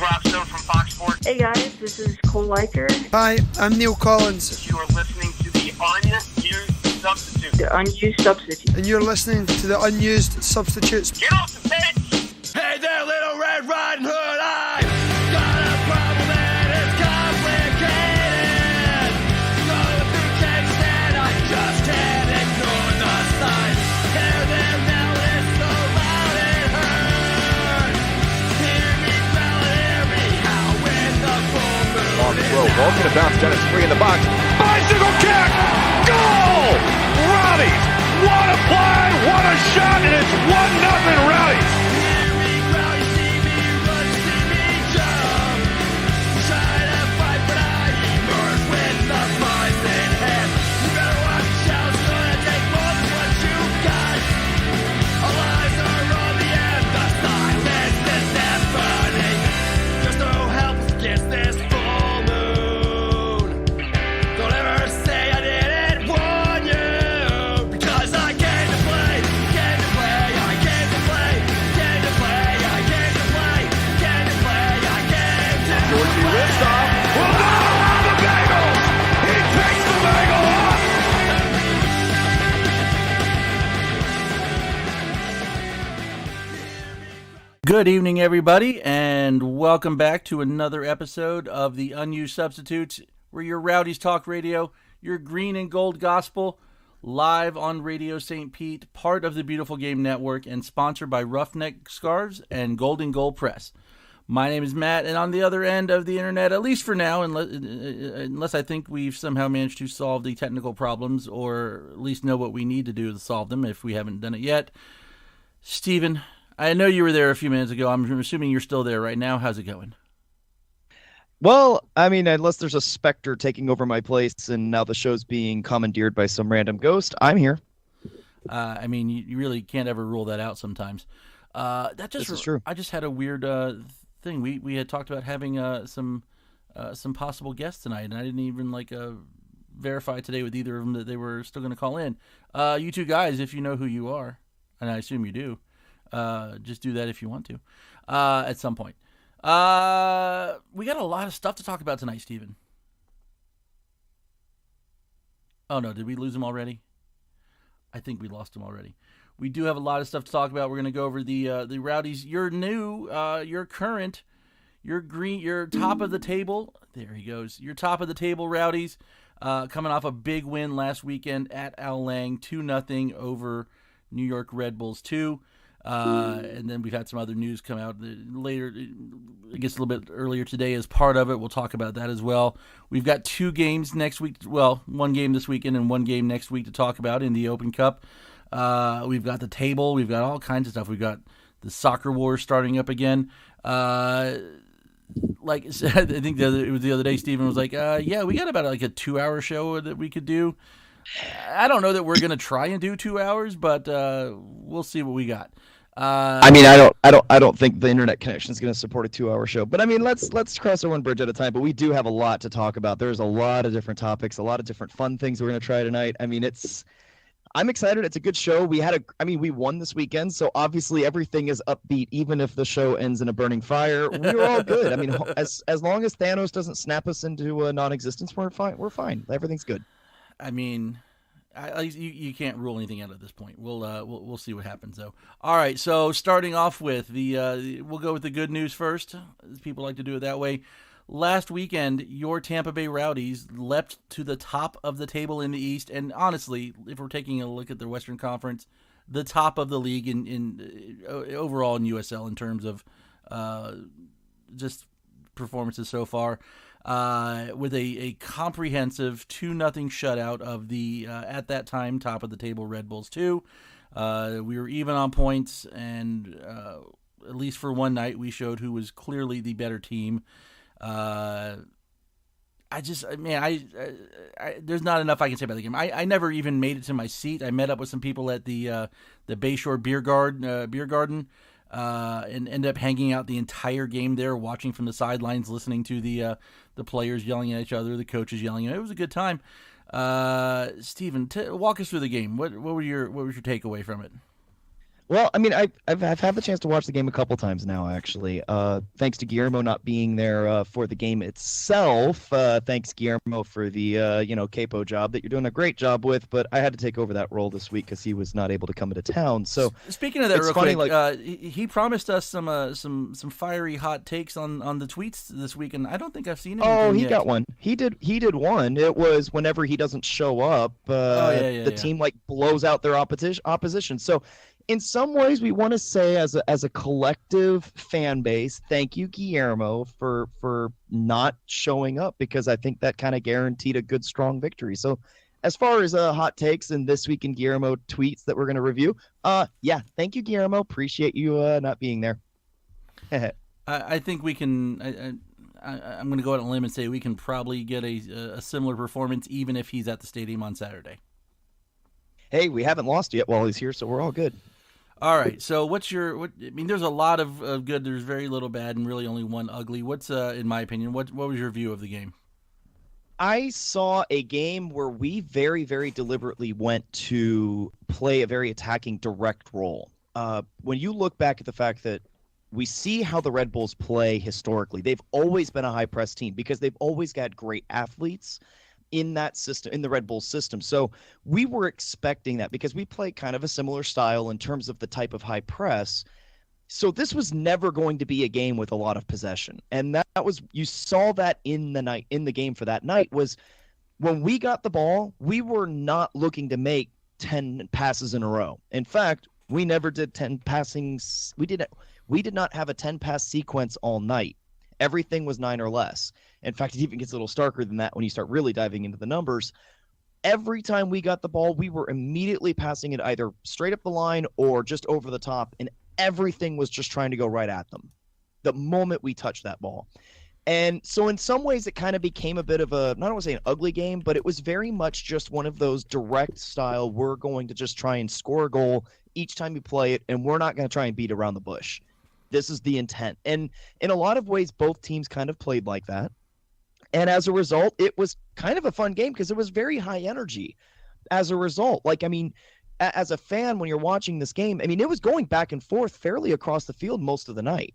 Rob Stone from Fox Sports. Hey guys, this is Cole Liker. Hi, I'm Neil Collins. You are listening to the Unused Substitute. The Unused Substitute. And you're listening to the Unused Substitutes. Get off the bench! Hey there, Little Red Riding Hood, I got a problem and it's complicated. So if you can't stand, I just can't ignore the sign. Hear them now, it's so loud it hurts. Hear me growl, hear me howl with the full moon. Long throw, ball gonna bounce down, it's free in the box. Bicycle kick! Goal! Rowdies! What a play! What a shot! And it's 1-0 Rowdies! Good evening, everybody, and welcome back to another episode of the Unused Substitutes. We're your Rowdies Talk Radio, your green and gold gospel, live on Radio St. Pete, part of the Beautiful Game Network, and sponsored by Roughneck Scarves and Golden Goal Press. My name is Matt, and on the other end of the internet, at least for now, unless I think we've somehow managed to solve the technical problems, or at least know what we need to do to solve them if we haven't done it yet, Steven, I know you were there a few minutes ago. I'm assuming you're still there right now. How's it going? Well, I mean, unless there's a specter taking over my place and now the show's being commandeered by some random ghost, I'm here. I mean, you really can't ever rule that out sometimes. This is true. I just had a weird thing. We had talked about having some possible guests tonight, and I didn't even verify today with either of them that they were still going to call in. You two guys, if you know who you are, and I assume you do, just do that if you want to at some point. We got a lot of stuff to talk about tonight, Steven. Oh no, did we lose him already? I think we lost him already. We do have a lot of stuff to talk about. We're going to go over the Rowdies. Your new, your current, your green, your top of the table. There he goes. Your top of the table Rowdies, coming off a big win last weekend at Al Lang, 2-0 over New York Red Bulls 2. And then we've had some other news come out later, I guess a little bit earlier today as part of it. We'll talk about that as well. We've got 2 games next week. Well, 1 game this weekend and 1 game next week to talk about in the Open Cup. We've got the table. We've got all kinds of stuff. We've got the SoccerWARZ starting up again. Like I said, I think it was the other day, Steven was like, yeah, we got about a 2-hour show that we could do. I don't know that we're going to try and do 2 hours, but we'll see what we got. I mean, I don't think the internet connection is going to support a 2-hour show. But I mean, let's cross our one bridge at a time. But we do have a lot to talk about. There's a lot of different topics, a lot of different fun things we're going to try tonight. I mean, I'm excited. It's a good show. We won this weekend, so obviously everything is upbeat, even if the show ends in a burning fire. We're all good. I mean, as long as Thanos doesn't snap us into a non-existence, we're fine. We're fine. Everything's good. I mean, you can't rule anything out at this point. We'll see what happens though. All right, so starting off with we'll go with the good news first. People like to do it that way. Last weekend, your Tampa Bay Rowdies leapt to the top of the table in the East, and honestly, if we're taking a look at the Western Conference, the top of the league in overall in USL in terms of just performances so far. With a comprehensive 2-0 shutout of the, at that time, top of the table Red Bulls 2. We were even on points, and at least for one night, we showed who was clearly the better team. There's not enough I can say about the game. I never even made it to my seat. I met up with some people at the Bayshore Beer Garden, and ended up hanging out the entire game there, watching from the sidelines, listening to the players yelling at each other, the coaches yelling. It was a good time. Steven, walk us through the game. What was your takeaway from it? Well, I mean, I've had the chance to watch the game a couple times now, actually. Thanks to Guillermo not being there for the game itself. Thanks, Guillermo, for the capo job that you're doing a great job with. But I had to take over that role this week because he was not able to come into town. So speaking of that, it's real funny, quick, he promised us some fiery hot takes on the tweets this week, and I don't think I've seen anything. Oh, he yet. got one. He did one. It was whenever he doesn't show up, the team like blows out their opposition. So. In some ways, we want to say as a collective fan base, thank you, Guillermo, for not showing up, because I think that kind of guaranteed a good, strong victory. So as far as hot takes and This Week in Guillermo tweets that we're going to review, thank you, Guillermo. Appreciate you not being there. I think we can. I'm going to go out on a limb and say we can probably get a similar performance, even if he's at the stadium on Saturday. Hey, we haven't lost yet while he's here, so we're all good. All right. So there's a lot of good. There's very little bad, and really only one ugly. What's in my opinion? What was your view of the game? I saw a game where we very, very deliberately went to play a very attacking direct role. When you look back at the fact that we see how the Red Bulls play historically, they've always been a high press team because they've always got great athletes in that system, in the Red Bull system. So we were expecting that because we play kind of a similar style in terms of the type of high press. So this was never going to be a game with a lot of possession. And that was, you saw that in the game for that night, was when we got the ball, we were not looking to make 10 passes in a row. In fact, we never did 10 passings. We did not have a 10 pass sequence all night. Everything was 9 or less. In fact, it even gets a little starker than that when you start really diving into the numbers. Every time we got the ball, we were immediately passing it either straight up the line or just over the top, and everything was just trying to go right at them the moment we touched that ball. And so in some ways, it kind of became a bit of a, not want to say an ugly game, but it was very much just one of those direct style, we're going to just try and score a goal each time we play it, and we're not going to try and beat around the bush. This is the intent. And in a lot of ways, both teams kind of played like that. And as a result, it was kind of a fun game because it was very high energy as a result. Like, I mean, as a fan, when you're watching this game, I mean, it was going back and forth fairly across the field most of the night,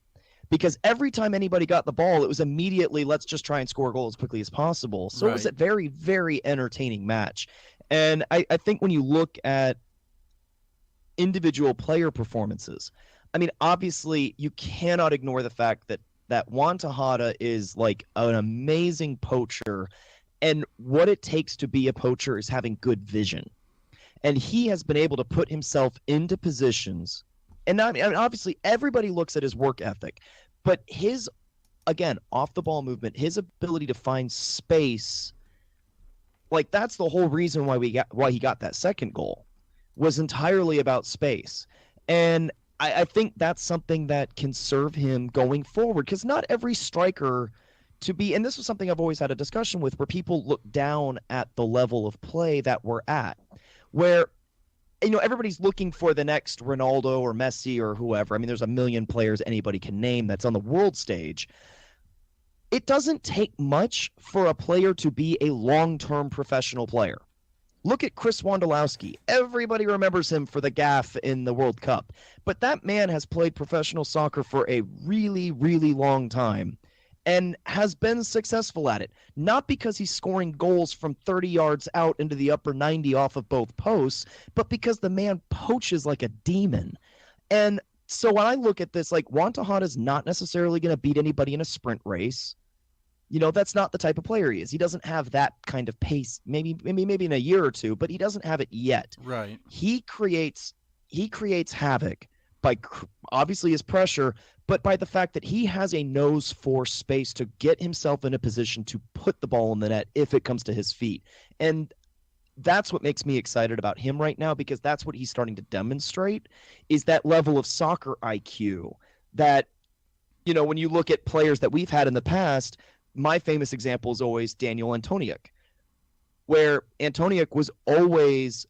because every time anybody got the ball, it was immediately, let's just try and score a goal as quickly as possible. So It was a very, very entertaining match. And I think when you look at individual player performances, I mean, obviously, you cannot ignore the fact that Juan Tejada is like an amazing poacher, and what it takes to be a poacher is having good vision. And he has been able to put himself into positions, and I mean, obviously everybody looks at his work ethic, but his, again, off the ball movement, his ability to find space, like that's the whole reason why he got that second goal, was entirely about space. And I think that's something that can serve him going forward, because not every striker to be, and this was something I've always had a discussion with, where people look down at the level of play that we're at, where, everybody's looking for the next Ronaldo or Messi or whoever. I mean, there's a million players anybody can name that's on the world stage. It doesn't take much for a player to be a long-term professional player. Look at Chris Wondolowski. Everybody remembers him for the gaffe in the World Cup. But that man has played professional soccer for a really, really long time and has been successful at it. Not because he's scoring goals from 30 yards out into the upper 90 off of both posts, but because the man poaches like a demon. And so when I look at this, like, Juan Tejada's not necessarily going to beat anybody in a sprint race. That's not the type of player he is. He doesn't have that kind of pace, maybe in a year or two, but he doesn't have it yet. Right. He creates havoc by obviously his pressure, but by the fact that he has a nose for space to get himself in a position to put the ball in the net if it comes to his feet. And that's what makes me excited about him right now, because that's what he's starting to demonstrate, is that level of soccer IQ that, when you look at players that we've had in the past, my famous example is always Daniel Antoniuk, where Antoniuk was always,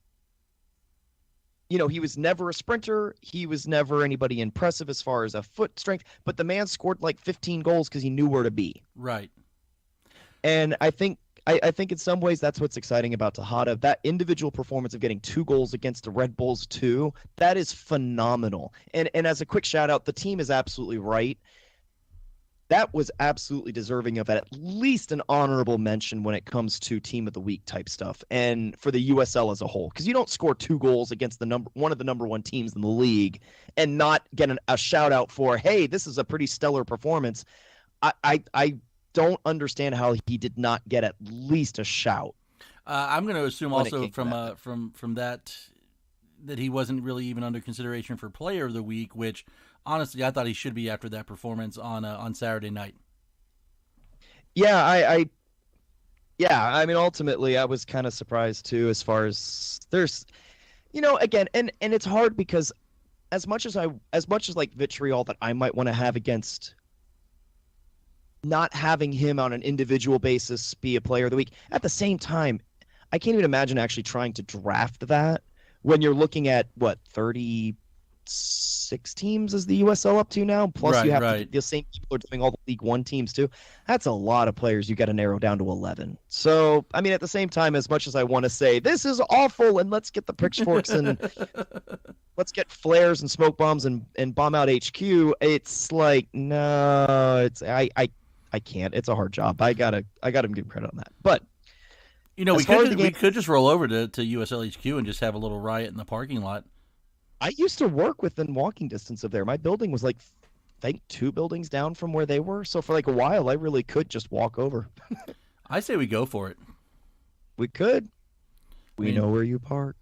he was never a sprinter. He was never anybody impressive as far as a foot strength, but the man scored like 15 goals because he knew where to be. Right. And I think I think in some ways that's what's exciting about Tejada. That individual performance of getting 2 goals against the Red Bulls too, that is phenomenal. And as a quick shout out, the team is absolutely right. That was absolutely deserving of at least an honorable mention when it comes to team of the week type stuff, and for the USL as a whole, because you don't score 2 goals against one of the number 1 teams in the league and not get a shout out for, hey, this is a pretty stellar performance. I don't understand how he did not get at least a shout. I'm going to assume also from that he wasn't really even under consideration for Player of the Week, which honestly I thought he should be after that performance on Saturday night. Yeah, I mean, ultimately I was kind of surprised too, as far as there's, again, and it's hard because as much as like vitriol that I might want to have against not having him on an individual basis be a Player of the Week, at the same time, I can't even imagine actually trying to draft that when you're looking at 36 teams is the USL up to now. Plus you have the same people are doing all the League One teams too. That's a lot of players you got to narrow down to 11. So, I mean, at the same time, as much as I want to say this is awful and let's get the pitchforks and let's get flares and smoke bombs and bomb out HQ, it's like, no, I can't. It's a hard job. I gotta give credit on that. But we could just roll over to USL HQ and just have a little riot in the parking lot. I used to work within walking distance of there. My building was like, I think 2 buildings down from where they were. So for like a while, I really could just walk over. I say we go for it. We could. We know where you park.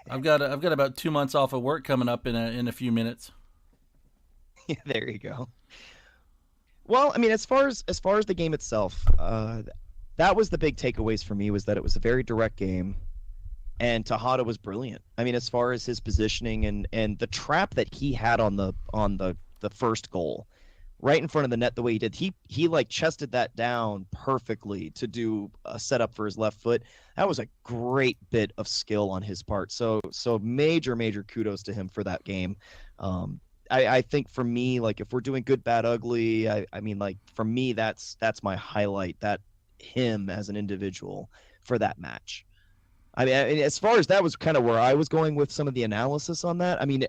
I've got about 2 months off of work coming up in a few minutes. Yeah, there you go. Well, I mean, as far as the game itself, that was the big takeaways for me, was that it was a very direct game, and Tejada was brilliant. I mean, as far as his positioning and the trap that he had on the first goal, right in front of the net, the way he did, he like chested that down perfectly to do a setup for his left foot. That was a great bit of skill on his part. So major kudos to him for that game. I think for me, like, if we're doing good, bad, ugly, I mean, like, for me, that's my highlight, that him as an individual for that match. I mean, as far as that was kind of where I was going with some of the analysis on that. I mean,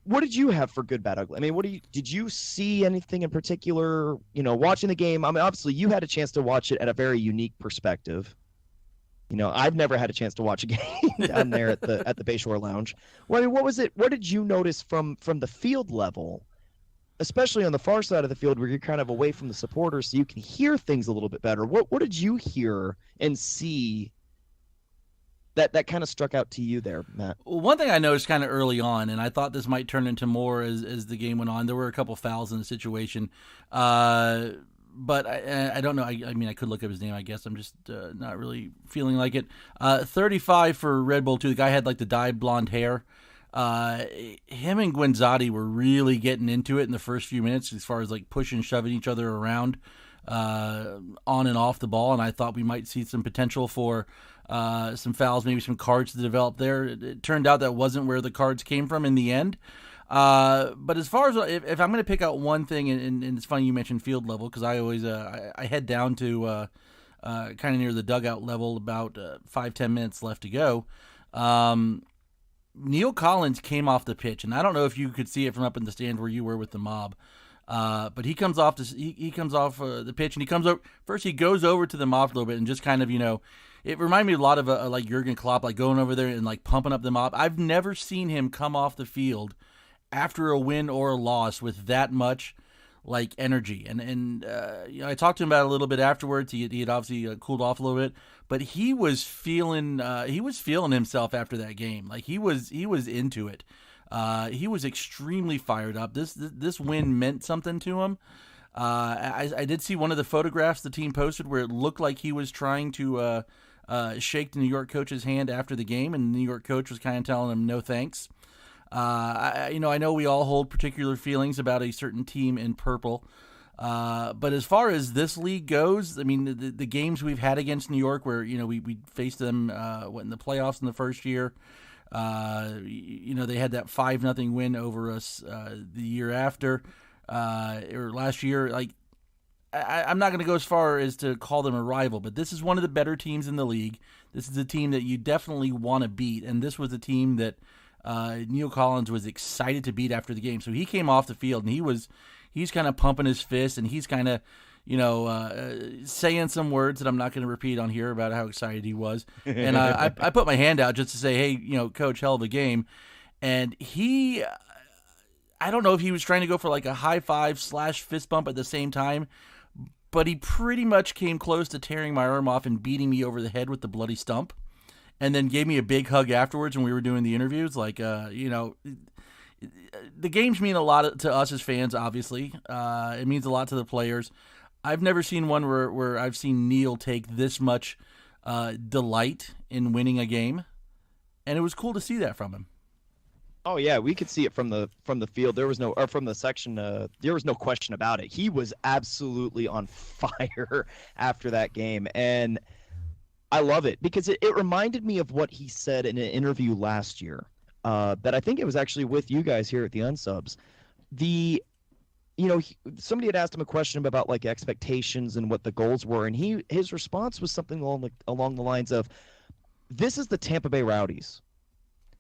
what did you have for good, bad, ugly? I mean, did you see anything in particular, watching the game? I mean, obviously you had a chance to watch it at a very unique perspective. I've never had a chance to watch a game down there at the Bayshore Lounge. Well, I mean, what was it? What did you notice from the field level, especially on the far side of the field where you're kind of away from the supporters, so you can hear things a little bit better? What did you hear and see that kind of struck out to you there, Matt? Well, one thing I noticed kind of early on, and I thought this might turn into more as the game went on, there were a couple fouls in the situation. But I don't know. I mean, I could look up his name, I guess. I'm just not really feeling like it. 35 for Red Bull 2. The guy had like the dyed blonde hair. Him and Guenzati were really getting into it in the first few minutes as far as like pushing, shoving each other around on and off the ball. And I thought we might see some potential for some fouls, maybe some cards to develop there. It turned out that wasn't where the cards came from in the end. But as far as if I'm going to pick out one thing, and it's funny you mentioned field level, because I always I head down to kind of near the dugout level, about 5-10 minutes left to go. Neil Collins came off the pitch, and I don't know if you could see it from up in the stand where you were with the mob, but he comes off he comes off the pitch, and he comes over first. He goes over to the mob a little bit and just kind of it reminded me a lot of like Jurgen Klopp, like going over there and like pumping up the mob. I've never seen him come off the field after a win or a loss with that much like energy. And I talked to him about it a little bit afterwards. He had obviously cooled off a little bit, but he was feeling himself after that game. Like he was into it. He was extremely fired up. This win meant something to him. I did see one of the photographs the team posted where it looked like he was trying to shake the New York coach's hand after the game, and the New York coach was kind of telling him no thanks. I know we all hold particular feelings about a certain team in purple, but as far as this league goes, I mean, the games we've had against New York, where we faced them in the playoffs in the first year, they had that 5-0 win over us the year after, or last year. Like, I'm not going to go as far as to call them a rival, but this is one of the better teams in the league. This is a team that you definitely want to beat, and this was a team that Neil Collins was excited to beat after the game. So he came off the field, and he's kind of pumping his fist, and he's kind of, saying some words that I'm not going to repeat on here about how excited he was. And I put my hand out just to say, hey, coach, hell of a game. And I don't know if he was trying to go for like a high five / fist bump at the same time, but he pretty much came close to tearing my arm off and beating me over the head with the bloody stump, and then gave me a big hug afterwards when we were doing the interviews. Like, the games mean a lot to us as fans, obviously. It means a lot to the players. I've never seen one where I've seen Neil take this much delight in winning a game, and it was cool to see that from him. Oh yeah, we could see it from the field. There was from the section. There was no question about it. He was absolutely on fire after that game, and I love it because it reminded me of what he said in an interview last year. That I think it was actually with you guys here at the Unsubs. Somebody had asked him a question about like expectations and what the goals were, and his response was something along the lines of, "This is the Tampa Bay Rowdies.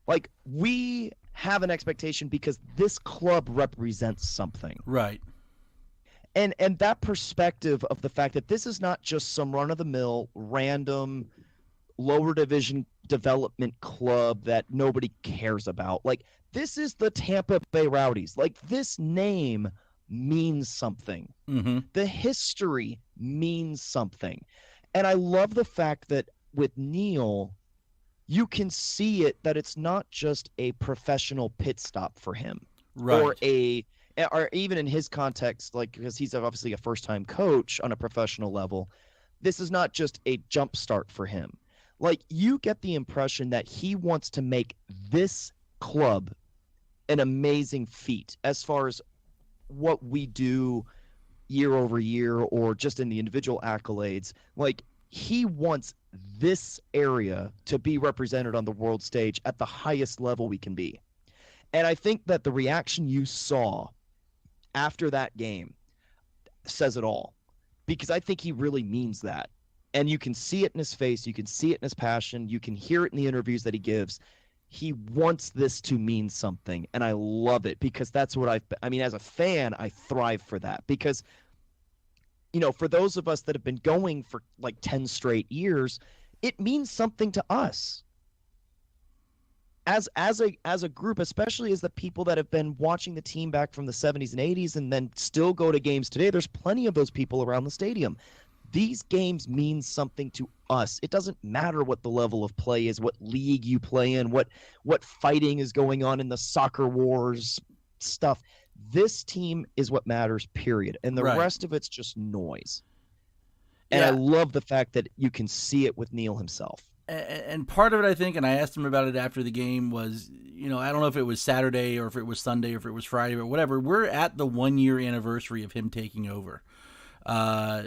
Like, we have an expectation because this club represents something." Right. And that perspective of the fact that this is not just some run-of-the-mill, random, lower division development club that nobody cares about. Like, this is the Tampa Bay Rowdies. Like, this name means something. Mm-hmm. The history means something. And I love the fact that with Neil, you can see it that it's not just a professional pit stop for him, right? Or even in his context, like, because he's obviously a first-time coach on a professional level, this is not just a jump start for him. Like, you get the impression that he wants to make this club an amazing feat as far as what we do year over year or just in the individual accolades. Like, he wants this area to be represented on the world stage at the highest level we can be. And I think that the reaction you saw after that game says it all, because I think he really means that. And you can see it in his face. You can see it in his passion. You can hear it in the interviews that he gives. He wants this to mean something. And I love it because that's what as a fan, I thrive for that because, for those of us that have been going for like 10 straight years, it means something to us as a group, especially as the people that have been watching the team back from the 70s and 80s and then still go to games today. There's plenty of those people around the stadium. These games mean something to us. It doesn't matter what the level of play is, what league you play in, what fighting is going on in the SoccerWARZ stuff. This team is what matters, period. And the rest of it's just noise. And I love the fact that you can see it with Neil himself. And part of it, I think, and I asked him about it after the game, was, I don't know if it was Saturday or if it was Sunday or if it was Friday, but whatever. We're at the 1-year anniversary of him taking over.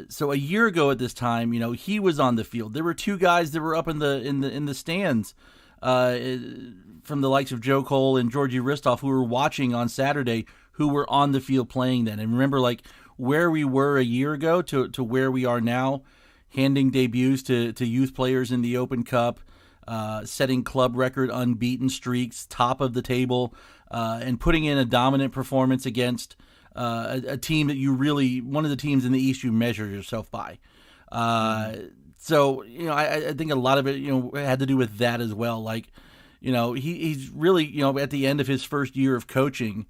So a year ago at this time, he was on the field. There were two guys that were up in the stands, from the likes of Joe Cole and Georgie Ristoff, who were watching on Saturday, who were on the field playing then. And remember, like, where we were a year ago to where we are now, handing debuts to youth players in the Open Cup, setting club record unbeaten streaks, top of the table, and putting in a dominant performance against a team that one of the teams in the East you measure yourself by. So, I think a lot of it, had to do with that as well. Like, he's really, at the end of his first year of coaching,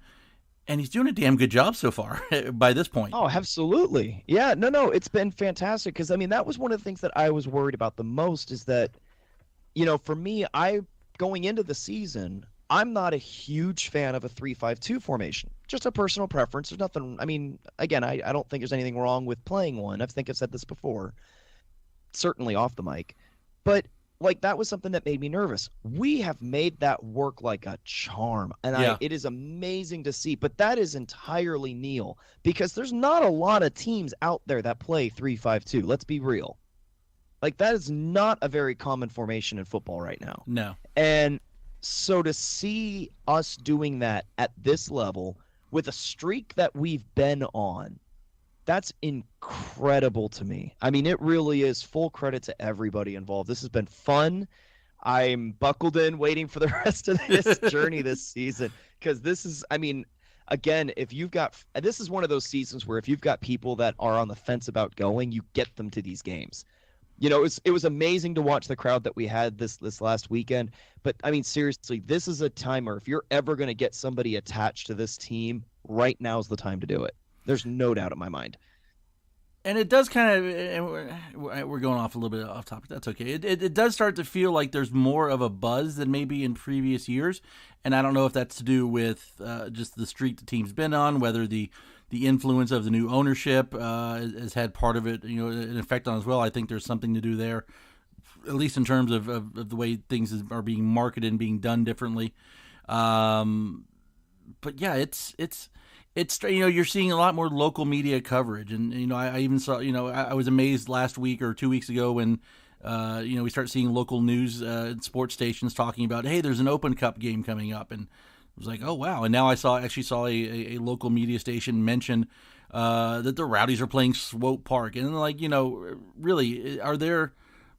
and he's doing a damn good job so far by this point. Oh, absolutely. Yeah, no, it's been fantastic. Because, that was one of the things that I was worried about the most is that, for me, going into the season, I'm not a huge fan of a 3-5-2 formation. Just a personal preference. There's nothing, again, I don't think there's anything wrong with playing one. I think I've said this before, certainly off the mic. But, that was something that made me nervous. We have made that work like a charm, and it is amazing to see. But that is entirely Neil, because there's not a lot of teams out there that play 3-5-2. Let's be real. That is not a very common formation in football right now. No. And so to see us doing that at this level with a streak that we've been on, That's incredible to me. I mean, it really is. Full credit to everybody involved. This has been fun. I'm buckled in waiting for the rest of this journey this season, because this is, I mean, again, this is one of those seasons where if you've got people that are on the fence about going, you get them to these games. You know, it was amazing to watch the crowd that we had this last weekend. But, I mean, seriously, this is a timer. If you're ever going to get somebody attached to this team, right now is the time to do it. There's no doubt in my mind. And it does kind of, and we're going off a little bit off topic. That's okay. It does start to feel like there's more of a buzz than maybe in previous years. And I don't know if that's to do with just the streak the team's been on, whether the influence of the new ownership has had part of it, an effect on as well. I think there's something to do there, at least in terms of the way things are being marketed and being done differently. But yeah, it's you're seeing a lot more local media coverage, and I even saw I was amazed last week or 2 weeks ago when we start seeing local news sports stations talking about, hey, there's an Open Cup game coming up, and I was like, oh wow. And now I actually saw a local media station mention that the Rowdies are playing Swope Park, and like, really, are there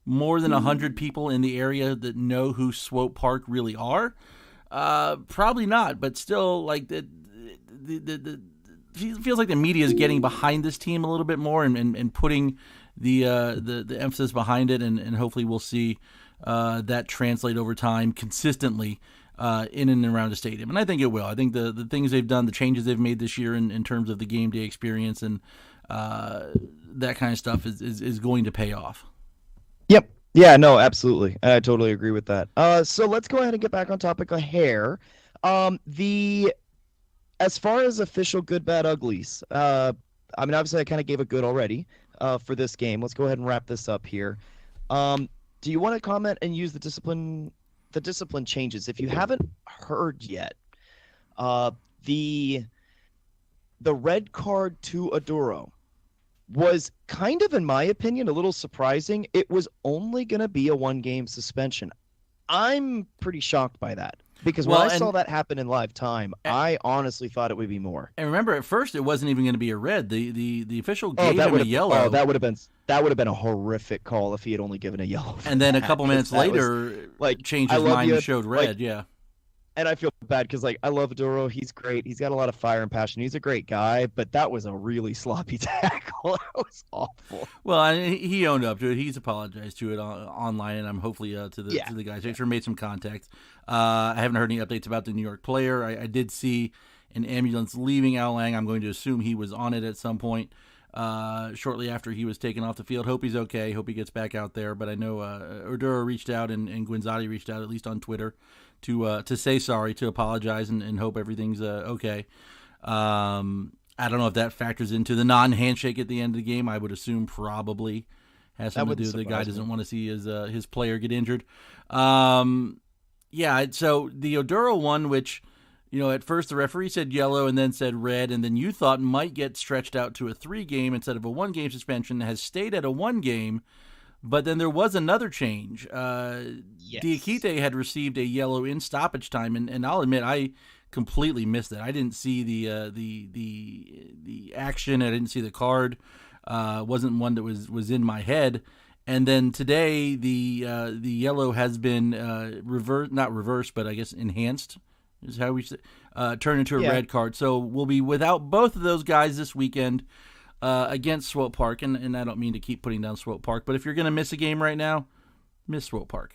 more than 100 people in the area that know who Swope Park really are? Probably not, but still, like it feels like the media is getting behind this team a little bit more and putting the emphasis behind it, and hopefully we'll see that translate over time consistently in and around the stadium. And I think it will. I think the things they've done, the changes they've made this year in terms of the game day experience and that kind of stuff is going to pay off. Yep. Yeah, no, absolutely. I totally agree with that. So let's go ahead and get back on topic of hair. As far as official good, bad, uglies, I mean, obviously I kind of gave a good already for this game. Let's go ahead and wrap this up here. Do you want to comment and use the discipline changes? If you haven't heard yet, the red card to Aduro was kind of, in my opinion, a little surprising. It was only going to be a 1-game suspension. I'm pretty shocked by that. Because when I saw that happen in live time, I honestly thought it would be more. And remember, at first it wasn't even going to be a red. The official gave him a yellow. Oh, that would have been a horrific call if he had only given a yellow. And then a couple minutes later, changed his mind and showed red. Yeah. And I feel bad because, I love Aduro. He's great. He's got a lot of fire and passion. He's a great guy, but that was a really sloppy tackle. That was awful. Well, he owned up to it. He's apologized to it online, and I'm hopefully to the guys. I'm sure made some contact. I haven't heard any updates about the New York player. I did see an ambulance leaving Al Lang. I'm going to assume he was on it at some point shortly after he was taken off the field. Hope he's okay. Hope he gets back out there. But I know Aduro reached out and Guinzotti reached out, at least on Twitter, to say sorry, to apologize, and hope everything's okay. I don't know if that factors into the non-handshake at the end of the game. I would assume probably has something to do with the guy doesn't want to see his player get injured. Yeah, so the Oduro one, which, at first the referee said yellow and then said red, and then you thought might get stretched out to a 3-game instead of a 1-game suspension, has stayed at a 1-game. But then there was another change. Yes. Diakite had received a yellow in stoppage time, and I'll admit I completely missed it. I didn't see the action. I didn't see the card. Wasn't one that was in my head. And then today the yellow has been not reversed, but I guess enhanced is how we say, turned into a red card. So we'll be without both of those guys this weekend. Against Swope Park, and I don't mean to keep putting down Swope Park, but if you're going to miss a game right now, miss Swope Park.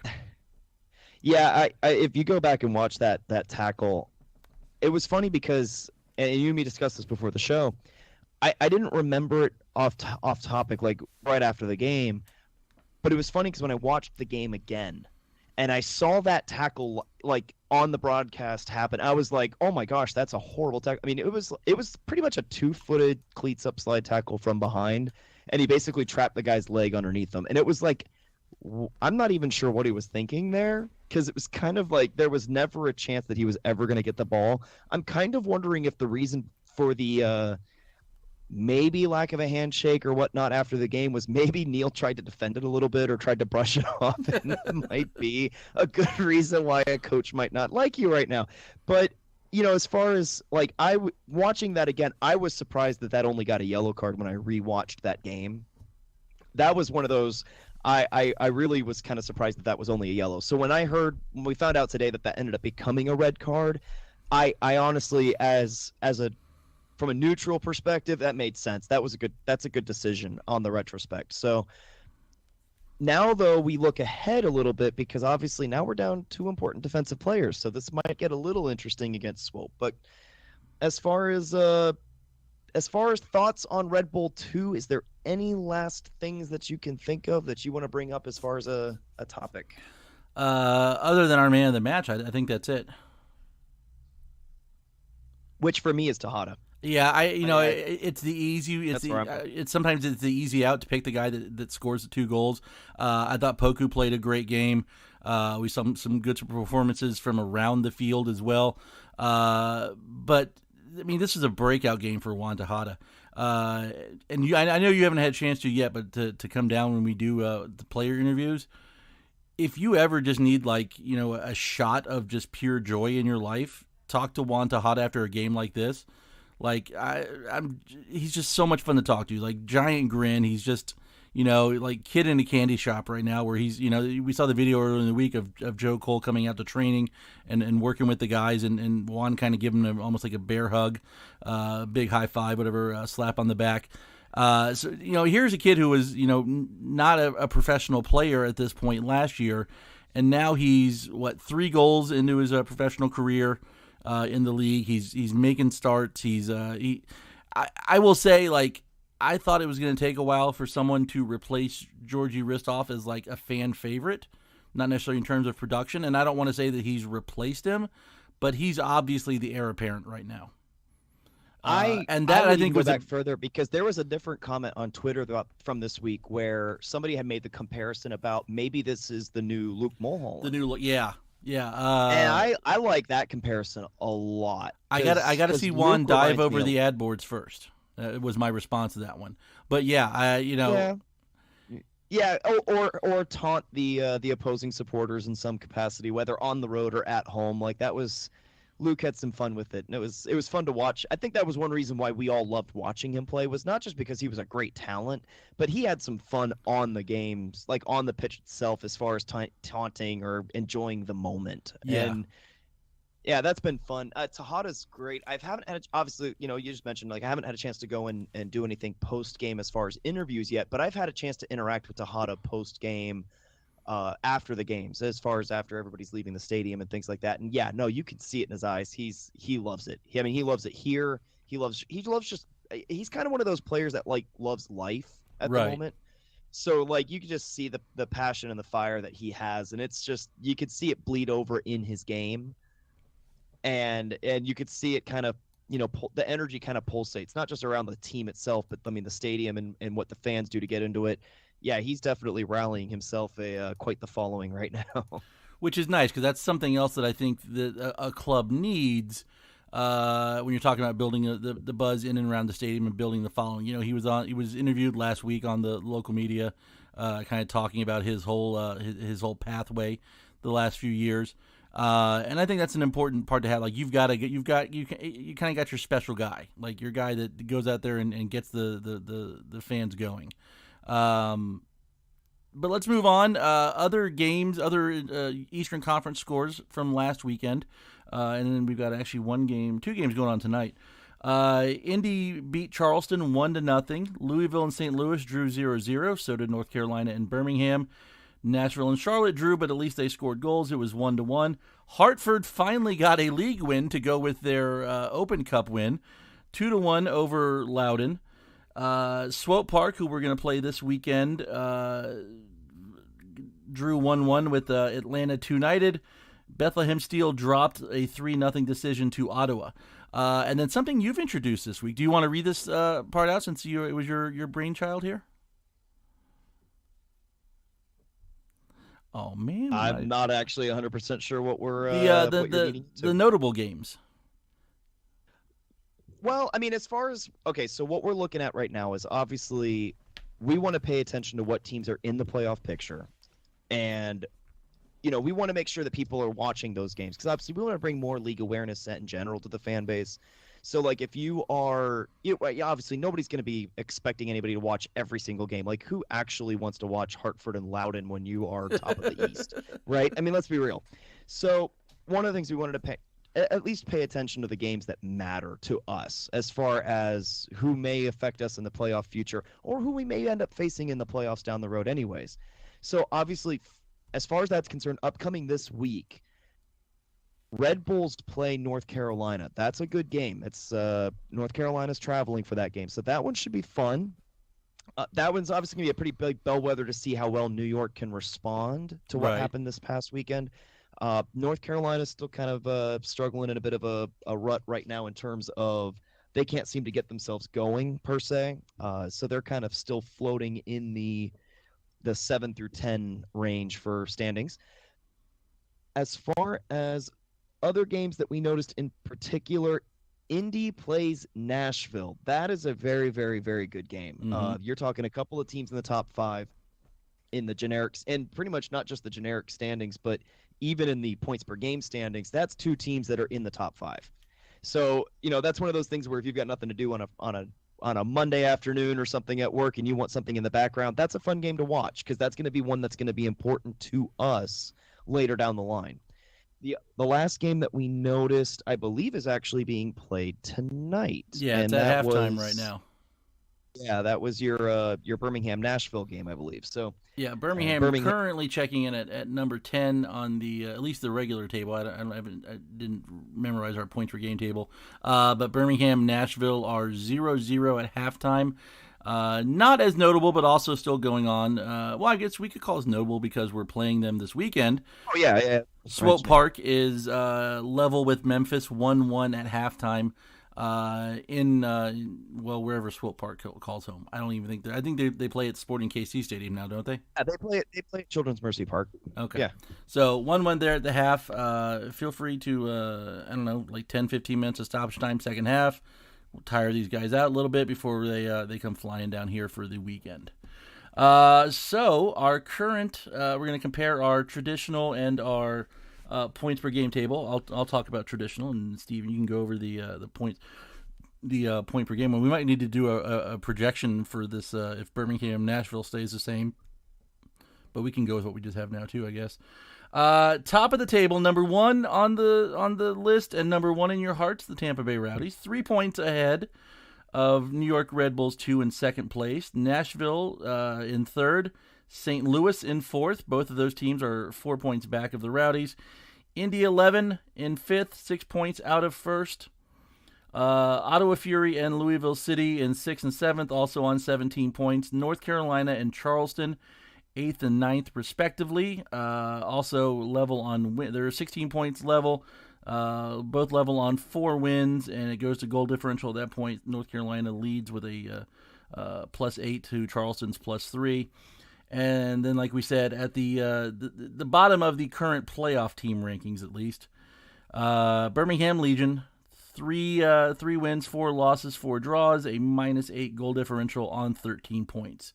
Yeah, if you go back and watch that tackle, it was funny because, and you and me discussed this before the show, I didn't remember it off topic, right after the game, but it was funny because when I watched the game again, and I saw that tackle, on the broadcast happen, I was like, oh my gosh, that's a horrible tackle. I mean, it was pretty much a 2-footed cleats up slide tackle from behind, and he basically trapped the guy's leg underneath him. And it was I'm not even sure what he was thinking there, because it was kind of there was never a chance that he was ever going to get the ball. I'm kind of wondering if the reason for the maybe lack of a handshake or whatnot after the game was maybe Neil tried to defend it a little bit or tried to brush it off, and that might be a good reason why a coach might not like you right now. But as far as like watching that again, I was surprised that only got a yellow card when I rewatched that game. That was one of those. I really was kind of surprised that was only a yellow. So when we found out today that ended up becoming a red card, I honestly, from a neutral perspective, that made sense. That's a good decision on the retrospect. So now, though, we look ahead a little bit because obviously now we're down 2 important defensive players. So this might get a little interesting against Swope. But as far as thoughts on Red Bull 2, is there any last things that you can think of that you want to bring up as far as a topic? Other than our man of the match, I think that's it. Which for me is Tejada. Yeah, it's the easy. It's sometimes it's the easy out to pick the guy that scores the 2 goals. I thought Poku played a great game. We saw some good performances from around the field as well. But I mean, this is a breakout game for Juan Tejada. And I know you haven't had a chance to yet, but to come down when we do the player interviews, if you ever just need a shot of just pure joy in your life, talk to Juan Tejada after a game like this. He's just so much fun to talk to. Giant grin. He's just, kid in a candy shop right now. Where he's, we saw the video earlier in the week of Joe Cole coming out to training and working with the guys, and Juan kind of giving him almost like a bear hug, big high five, whatever, slap on the back. So here's a kid who was, not a professional player at this point last year, and now he's 3 goals into his professional career. In the league, he's making starts. I will say, I thought it was going to take a while for someone to replace Georgi Ristov as a fan favorite, not necessarily in terms of production. And I don't want to say that he's replaced him, but he's obviously the heir apparent right now. I think go back further because there was a different comment on Twitter from this week where somebody had made the comparison about maybe this is the new Luke Mulholland. Yeah. And I like that comparison a lot. I got to see Juan dive over the ad boards first. It was my response to that one. But yeah, or taunt the opposing supporters in some capacity, whether on the road or at home. Luke had some fun with it, and it was fun to watch. I think that was one reason why we all loved watching him play, was not just because he was a great talent, but he had some fun on the games, on the pitch itself, as far as taunting or enjoying the moment. Yeah. And yeah, that's been fun. Tejada's great. Obviously, you just mentioned, I haven't had a chance to go and do anything post-game as far as interviews yet, but I've had a chance to interact with Tejada post-game. After the games, as far as after everybody's leaving the stadium and things like that. And yeah, no, you can see it in his eyes. He loves it. He loves it here. He's kind of one of those players that loves life at the moment. So you can just see the passion and the fire that he has, and it's just, you could see it bleed over in his game, and you could see it kind of, the energy kind of pulsates, not just around the team itself, but the stadium and what the fans do to get into it. Yeah, he's definitely rallying himself quite the following right now. Which is nice, because that's something else that I think that a club needs when you're talking about building the buzz in and around the stadium and building the following. He was interviewed last week on the local media, kind of talking about his whole pathway the last few years. And I think that's an important part to have. You kind of got your special guy, your guy that goes out there and gets the fans going. But let's move on. Other games, Eastern Conference scores from last weekend, and then we've got actually 2 games going on tonight. Indy beat Charleston 1-0. Louisville and St. Louis drew 0-0. So did North Carolina and Birmingham. Nashville and Charlotte drew, but at least they scored goals. It was 1-1. Hartford finally got a league win to go with their Open Cup win, 2-1 over Loudoun. Swope Park, who we're going to play this weekend, drew 1-1 with Atlanta United. Bethlehem Steel dropped a 3-0 decision to Ottawa. And then something you've introduced this week. Do you want to read this part out since it was your brainchild here? Oh, man. I'm not actually 100% sure what we're the notable games. Well, as far as, so what we're looking at right now is obviously we want to pay attention to what teams are in the playoff picture. And we want to make sure that people are watching those games because obviously we want to bring more league awareness in general to the fan base. So, like, if you are, obviously nobody's going to be expecting anybody to watch every single game. Like, who actually wants to watch Hartford and Loudoun when you are top of the East, right? I mean, let's be real. So, one of the things we wanted to at least pay attention to the games that matter to us as far as who may affect us in the playoff future or who we may end up facing in the playoffs down the road anyways. So, obviously, as far as that's concerned, upcoming this week, Red Bulls play North Carolina. That's a good game. It's North Carolina's traveling for that game, so that one should be fun. That one's obviously going to be a pretty big bellwether to see how well New York can respond to what happened this past weekend. North Carolina's still kind of struggling in a bit of a rut right now in terms of they can't seem to get themselves going per se. So they're kind of still floating in the 7 through 10 range for standings. As far as other games that we noticed in particular, Indy plays Nashville. That is a very, very, very good game. Mm-hmm. You're talking a couple of teams in the top 5 in the generics, and pretty much not just the generic standings, but even in the points per game standings. That's 2 teams that are in the top 5. So, that's one of those things where if you've got nothing to do on a Monday afternoon or something at work and you want something in the background, that's a fun game to watch because that's going to be one that's going to be important to us later down the line. The last game that we noticed, I believe, is actually being played tonight. Yeah, it's at halftime right now. Yeah, that was your Birmingham-Nashville game, I believe. So yeah, Birmingham currently checking in at number 10 on the at least the regular table. I didn't memorize our points per game table, but Birmingham-Nashville are 0-0 at halftime. Not as notable, but also still going on. Well, I guess we could call it notable because we're playing them this weekend. Oh, yeah. Swope Park is level with Memphis, 1-1 at halftime in wherever Swope Park calls home. I don't even think I think they play at Sporting KC Stadium now, don't they? Yeah, they play at Children's Mercy Park. Okay. Yeah. So 1-1 there at the half. Feel free to, I don't know, like 10, 15 minutes of stoppage time, second half. We'll tire these guys out a little bit before they come flying down here for the weekend. So our current, we're going to compare our traditional and our points per game table. I'll talk about traditional, and Steven, you can go over the point per game. And we might need to do a projection for this if Birmingham Nashville stays the same, but we can go with what we just have now too, I guess. Top of the table, number 1 on the list, and number 1 in your hearts, the Tampa Bay Rowdies, 3 points ahead of New York Red Bulls, 2 in second place. Nashville in third, St. Louis in fourth. Both of those teams are 4 points back of the Rowdies. Indy 11 in fifth, 6 points out of first. Ottawa Fury and Louisville City in 6th and 7th, also on 17 points. North Carolina and Charleston 8th and 9th, respectively. Also level on they're 16 points level. Both level on 4 wins, and it goes to goal differential at that point. North Carolina leads with a +8 to Charleston's +3. And then, like we said, at the bottom of the current playoff team rankings, at least, Birmingham Legion, 3 wins, 4 losses, 4 draws, a -8 goal differential on 13 points.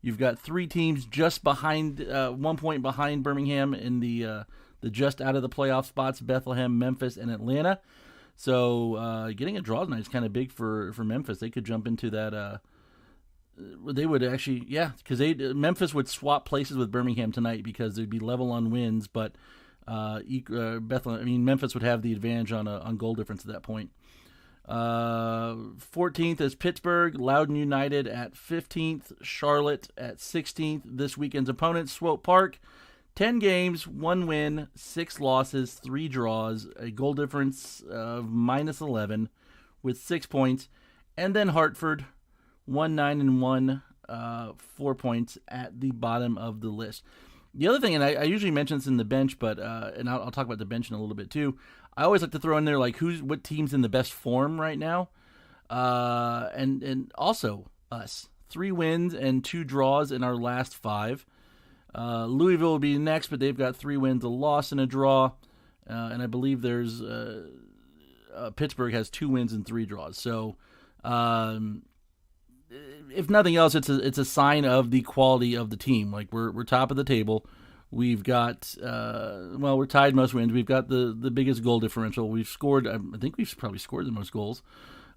You've got 3 teams just behind, 1 point behind Birmingham in the just out of the playoff spots: Bethlehem, Memphis, and Atlanta. So getting a draw tonight is kind of big for Memphis. They could jump into that. They would actually, because Memphis would swap places with Birmingham tonight because they'd be level on wins, but Memphis would have the advantage on goal difference at that point. 14th is Pittsburgh, Loudoun United at 15th, Charlotte at 16th. This weekend's opponents, Swope Park, 10 games, 1 win, 6 losses, 3 draws, a goal difference of -11 with 6 points. And then Hartford, 1-9-1, 4 points at the bottom of the list. The other thing, and I usually mention this in the bench, but and I'll talk about the bench in a little bit too. I always like to throw in there like what team's in the best form right now, and also us. 3 wins and 2 draws in our last 5. Louisville will be next, but they've got 3 wins, a loss, and a draw. And I believe there's Pittsburgh has 2 wins and 3 draws. So, if nothing else, it's a sign of the quality of the team. Like we're top of the table. We've got, we're tied most wins. We've got the biggest goal differential. We've scored, I think we've probably scored the most goals,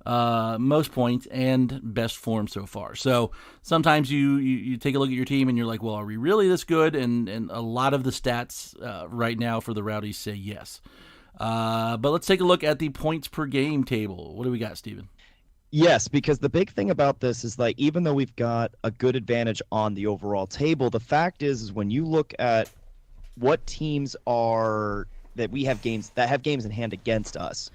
most points, and best form so far. So sometimes you take a look at your team and you're like, well, are we really this good? And a lot of the stats right now for the Rowdies say yes. But let's take a look at the points per game table. What do we got, Steven? Yes, because the big thing about this is like even though we've got a good advantage on the overall table, the fact is when you look at what teams are that we have games in hand against us.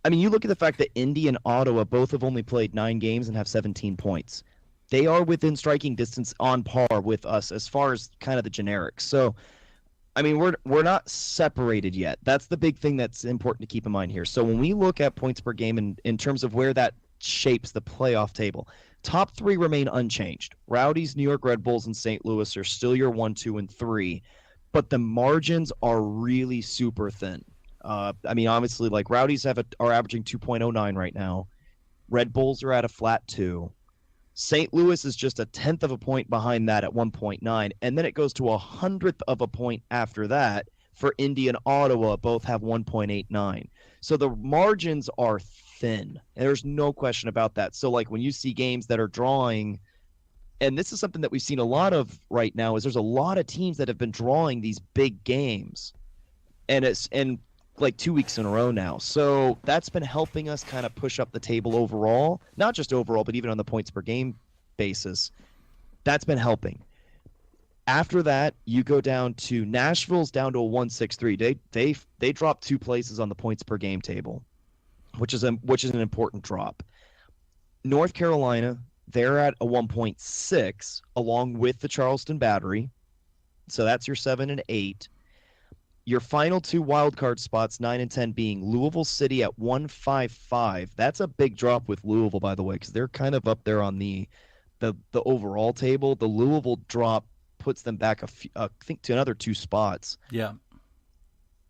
I mean, you look at the fact that Indy and Ottawa both have only played 9 games and have 17 points. They are within striking distance on par with us as far as kind of the generics. So, I mean, we're not separated yet. That's the big thing that's important to keep in mind here. So when we look at points per game in terms of where that shapes the playoff table, top 3 remain unchanged. Rowdies, New York Red Bulls, and St. Louis are still your 1, 2, and 3, but the margins are really super thin. I mean, obviously, like Rowdies are averaging 2.09 right now. Red Bulls are at a flat 2. St. Louis is just a 10th of a point behind that at 1.9, and then it goes to a 100th of a point after that for Indy and Ottawa. Both have 1.89. So the margins are thin. And there's no question about that. So like when you see games that are drawing, and this is something that we've seen a lot of right now, is there's a lot of teams that have been drawing these big games, and it's like 2 weeks in a row now. So that's been helping us kind of push up the table overall, not just overall, but even on the points per game basis. That's been helping. After that, you go down to Nashville's down to a 163. They dropped 2 places on the points per game table, which is an important drop. North Carolina, they're at a 1.6 along with the Charleston Battery. So that's your 7 and 8. Your final 2 wildcard spots, 9 and 10, being Louisville City at 155. That's a big drop with Louisville, by the way, because they're kind of up there on the overall table. The Louisville drop puts them back I think to another 2 spots. Yeah.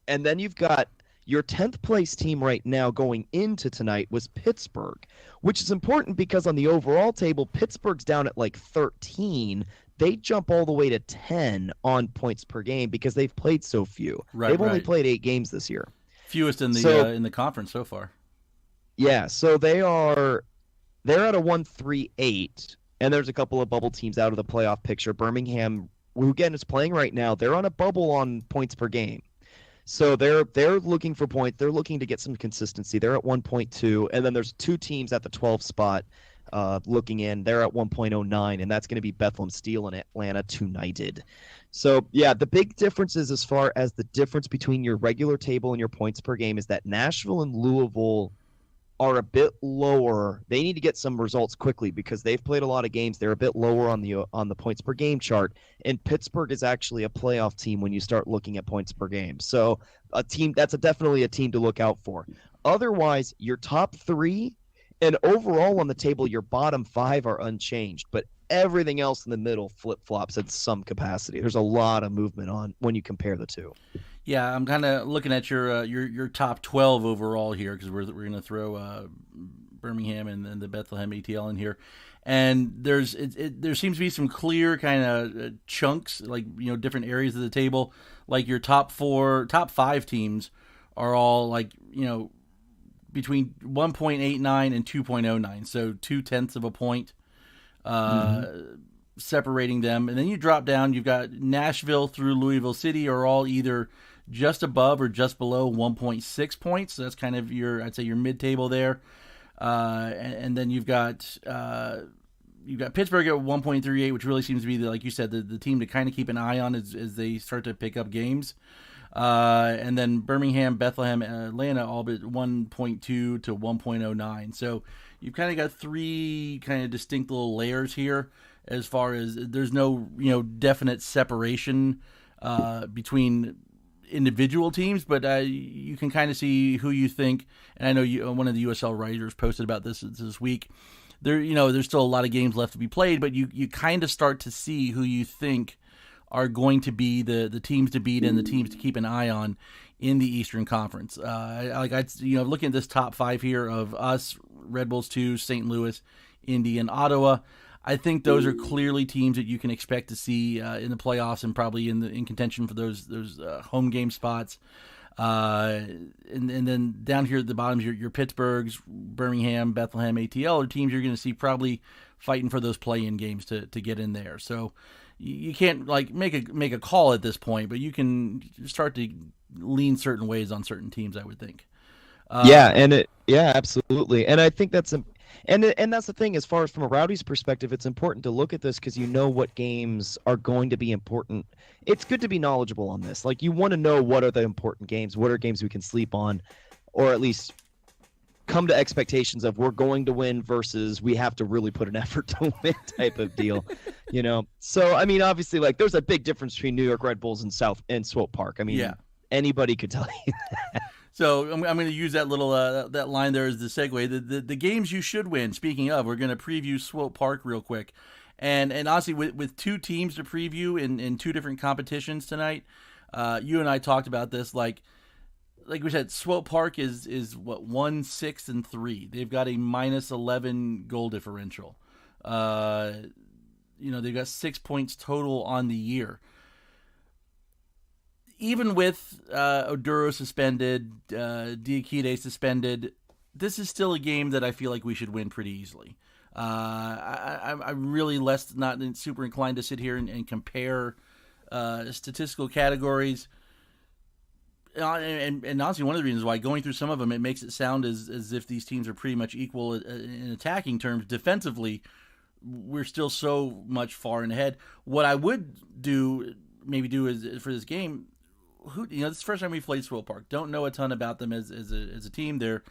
And then you've got your 10th place team right now going into tonight was Pittsburgh, which is important because on the overall table, Pittsburgh's down at like 13. They jump all the way to 10 on points per game because they've played so few. Right, they've only played 8 games this year. Fewest in the conference so far. Yeah, so they're at a 138, and there's a couple of bubble teams out of the playoff picture. Birmingham, who again is playing right now, they're on a bubble on points per game. So they're looking for points. They're looking to get some consistency. They're at 1.2, and then there's 2 teams at the 12 spot looking in. They're at 1.09, and that's going to be Bethlehem Steel and Atlanta United. So, yeah, the big differences as far as the difference between your regular table and your points per game is that Nashville and Louisville are a bit lower. They need to get some results quickly because they've played a lot of games. They're a bit lower on the points per game chart, and Pittsburgh is actually a playoff team when you start looking at points per game. So a team that's definitely a team to look out for. Otherwise, your top 3 and overall on the table, your bottom 5 are unchanged, but everything else in the middle flip-flops at some capacity. There's a lot of movement on when you compare the 2. Yeah, I'm kind of looking at your top 12 overall here because we're going to throw Birmingham and then the Bethlehem ATL in here, and there seems to be some clear kind of chunks, like different areas of the table. Like your top 5 teams are all like between 1.89 and 2.09, so 0.2 of a point separating them, and then you drop down. You've got Nashville through Louisville City are all either just above or just below 1.6 points. So that's kind of I'd say your mid-table there. And then you've got Pittsburgh at 1.38, which really seems to be, like you said, the team to kind of keep an eye on as they start to pick up games. And then Birmingham, Bethlehem, and Atlanta all but 1.2 to 1.09. So you've kind of got 3 kind of distinct little layers here as far as there's no definite separation between individual teams, but you can kind of see who you think. And I know one of the USL writers posted about this week. There's still a lot of games left to be played, but you kind of start to see who you think are going to be the teams to beat and the teams to keep an eye on in the Eastern Conference. Looking at this top 5 here of us, Red Bulls 2, St. Louis, Indy, and Ottawa, I think those are clearly teams that you can expect to see in the playoffs and probably in contention for those home game spots. And then down here at the bottom, your Pittsburghs, Birmingham, Bethlehem, ATL are teams you're going to see probably fighting for those play-in games to get in there. So you can't like make a call at this point, but you can start to lean certain ways on certain teams, I would think. Absolutely. And I think that's and that's the thing, as far as from a Rowdies perspective, it's important to look at this because you know what games are going to be important. It's good to be knowledgeable on this. Like, you want to know what are the important games, what are games we can sleep on, or at least come to expectations of we're going to win versus we have to really put an effort to win type of deal, you know? So, I mean, obviously, like, there's a big difference between New York Red Bulls and Swope Park. I mean, anybody could tell you that. So I'm going to use that little that line there as the segue. The games you should win. Speaking of, we're going to preview Swope Park real quick, and honestly, with two teams to preview in two different competitions tonight, you and I talked about this. Like we said, Swope Park is what 1-6-3. They've got a -11 goal differential. They've got 6 points total on the year. Even with Oduro suspended, Diakite suspended, this is still a game that I feel like we should win pretty easily. I'm really not super inclined to sit here and compare statistical categories. And honestly, one of the reasons why, going through some of them, it makes it sound as if these teams are pretty much equal in attacking terms. Defensively, we're still so much far ahead. What I would maybe do is for this game, this is the first time we've played Swope Park. Don't know a ton about them as a team. They're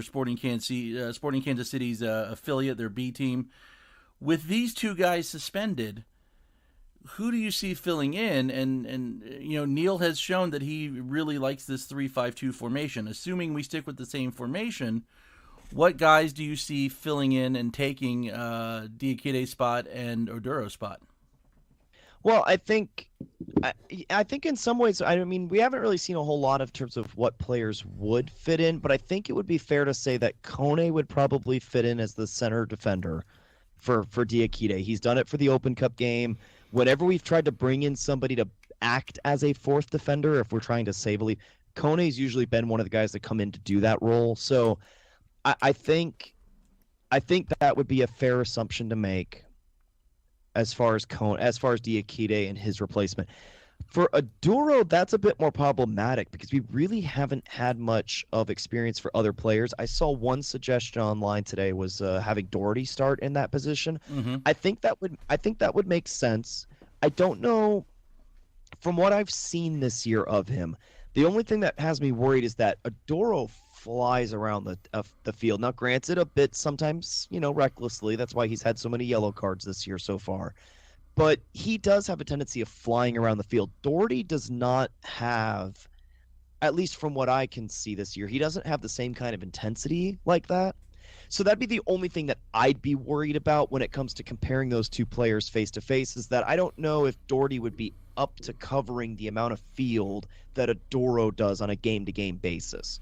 Sporting Kansas City's affiliate, their B team. With these two guys suspended, who do you see filling in? And Neil has shown that he really likes this 3-5-2 formation. Assuming we stick with the same formation, what guys do you see filling in and taking Diakite's spot and Oduro's spot? Well, I think in some ways, I mean, we haven't really seen a whole lot of terms of what players would fit in, but I think it would be fair to say that Kone would probably fit in as the center defender for Diakite. He's done it for the Open Cup game. Whenever we've tried to bring in somebody to act as a fourth defender, if we're trying to save a lead, Kone's usually been one of the guys that come in to do that role. So I think that would be a fair assumption to make as far as Diakite and his replacement. For Oduro, that's a bit more problematic because we really haven't had much of experience for other players. I saw one suggestion online today was having Doherty start in that position. Mm-hmm. I think that would make sense. I don't know, from what I've seen this year of him, the only thing that has me worried is that Oduro flies around the field. Now, granted, a bit sometimes, recklessly. That's why he's had so many yellow cards this year so far. But he does have a tendency of flying around the field. Doherty does not have, at least from what I can see this year, he doesn't have the same kind of intensity like that. So that'd be the only thing that I'd be worried about when it comes to comparing those two players face to face, is that I don't know if Doherty would be up to covering the amount of field that Oduro does on a game-to-game basis.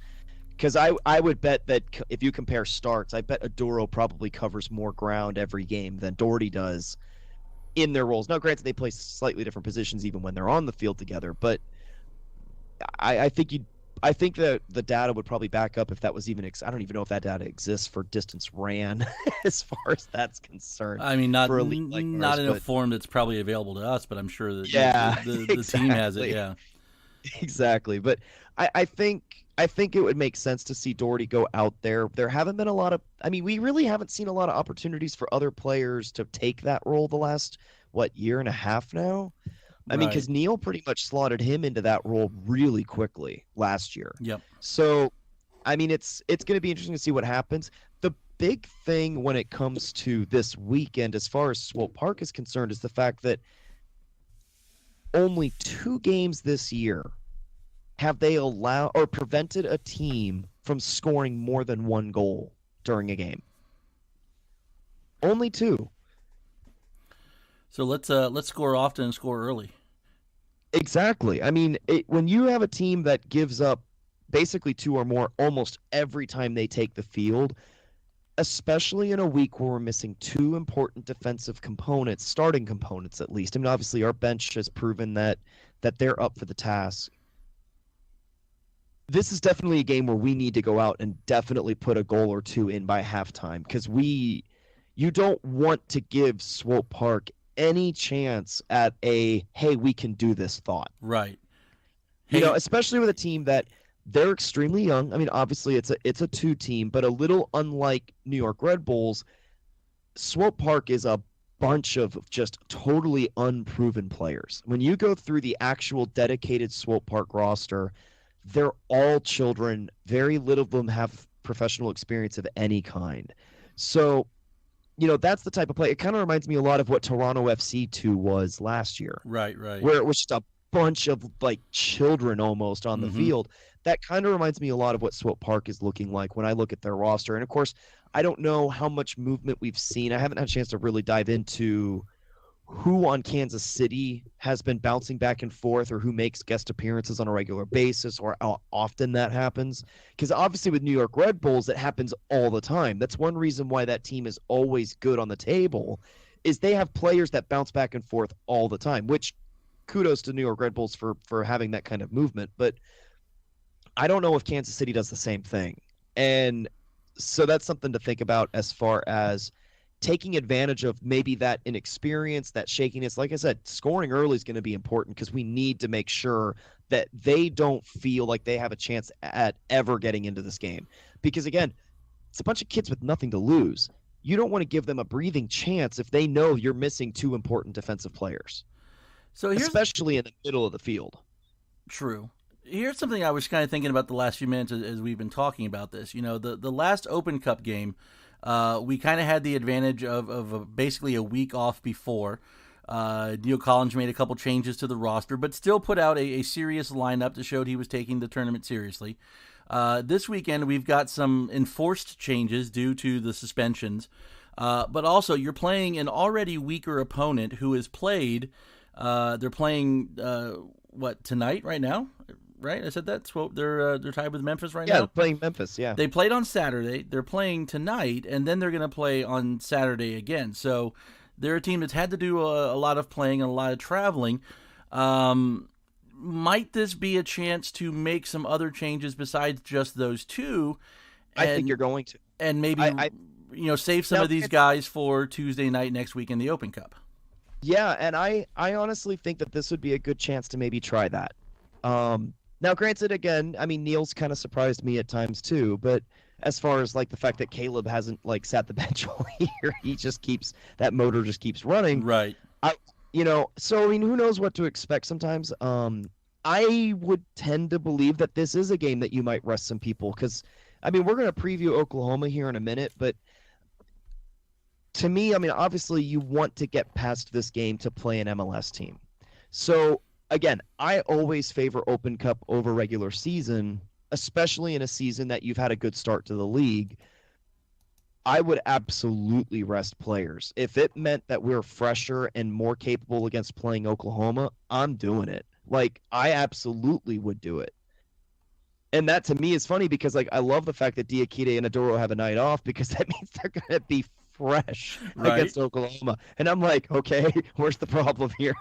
Because I would bet that if you compare starts, I bet Oduro probably covers more ground every game than Doherty does in their roles. Now, granted, they play slightly different positions even when they're on the field together, but I think that the data would probably back up if that was even. I don't even know if that data exists for distance ran, as far as that's concerned. I mean, not in a form that's probably available to us, but I'm sure that the team has it. Yeah, exactly. But I think it would make sense to see Doherty go out there. There haven't been a lot of. I mean, we really haven't seen a lot of opportunities for other players to take that role the last year and a half now. I mean, because Neil pretty much slotted him into that role really quickly last year. Yep. So, I mean, it's going to be interesting to see what happens. The big thing when it comes to this weekend, as far as Swope Park is concerned, is the fact that only 2 games this year have they allowed or prevented a team from scoring more than 1 goal during a game. Only 2. So let's score often and score early. Exactly. I mean, when you have a team that gives up basically 2 or more almost every time they take the field, especially in a week where we're missing two important defensive components, starting components at least. I mean, obviously our bench has proven that they're up for the task. This is definitely a game where we need to go out and definitely put a goal or two in by halftime, because you don't want to give Swope Park any chance at a, hey, we can do this thought. Right. You know, especially with a team that they're extremely young. I mean, obviously it's a two team, but a little unlike New York Red Bulls, Swope Park is a bunch of just totally unproven players. When you go through the actual dedicated Swope Park roster, they're all children. Very little of them have professional experience of any kind. So, you know, that's the type of play. It kind of reminds me a lot of what Toronto FC 2 was last year. Right. Where it was just a bunch of like children almost on the field. That kind of reminds me a lot of what Swope Park is looking like when I look at their roster. And of course, I don't know how much movement we've seen. I haven't had a chance to really dive into who on Kansas City has been bouncing back and forth, or who makes guest appearances on a regular basis, or how often that happens. Because obviously with New York Red Bulls, it happens all the time. That's one reason why that team is always good on the table, is they have players that bounce back and forth all the time, which kudos to New York Red Bulls for having that kind of movement. But I don't know if Kansas City does the same thing. And so that's something to think about as far as taking advantage of maybe that inexperience, that shakiness. Like I said, scoring early is going to be important, because we need to make sure that they don't feel like they have a chance at ever getting into this game. Because again, it's a bunch of kids with nothing to lose. You don't want to give them a breathing chance if they know you're missing two important defensive players. So especially in the middle of the field. True. Here's something I was kind of thinking about the last few minutes as we've been talking about this. You know, the last Open Cup game, we kind of had the advantage of basically a week off before. Neil Collins made a couple changes to the roster, but still put out a serious lineup that showed he was taking the tournament seriously. This weekend, we've got some enforced changes due to the suspensions, but also you're playing an already weaker opponent who has played. They're playing tonight right now. Right, I said that. Swope, they're tied with Memphis right now. Yeah, playing Memphis. Yeah, they played on Saturday. They're playing tonight, and then they're going to play on Saturday again. So they're a team that's had to do a lot of playing and a lot of traveling. Might this be a chance to make some other changes besides just those two? I think you're going to, and maybe save some of these guys for Tuesday night next week in the Open Cup. Yeah, and I honestly think that this would be a good chance to maybe try that. Now, granted, again, I mean, Neil's kind of surprised me at times too, but as far as like the fact that Caleb hasn't like sat the bench all year, that motor just keeps running. Right. So I mean, who knows what to expect sometimes. I would tend to believe that this is a game that you might rest some people, because I mean, we're going to preview Oklahoma here in a minute, but to me, I mean, obviously you want to get past this game to play an MLS team. So again, I always favor Open Cup over regular season, especially in a season that you've had a good start to the league. I would absolutely rest players. If it meant that we're fresher and more capable against playing Oklahoma, I'm doing it. Like, I absolutely would do it. And that to me is funny, because like I love the fact that Diakite and Adoro have a night off, because that means they're going to be fresh against Oklahoma. And I'm like, okay, where's the problem here?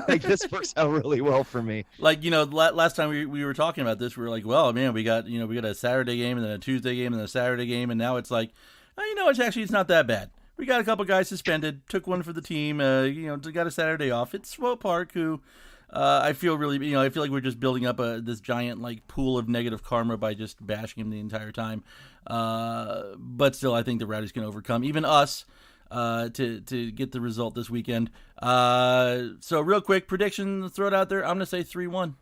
Like, this works out really well for me. Like, last time we were talking about this, we were like, well, man, we got a Saturday game and then a Tuesday game and then a Saturday game, and now it's like, it's not that bad. We got a couple guys suspended, took one for the team, got a Saturday off. It's Swope Park, who I feel really, I feel like we're just building up this giant like pool of negative karma by just bashing him the entire time. But still, I think the Rowdies can overcome even us to get the result this weekend. So real quick prediction, throw it out there. I'm gonna say 3-1.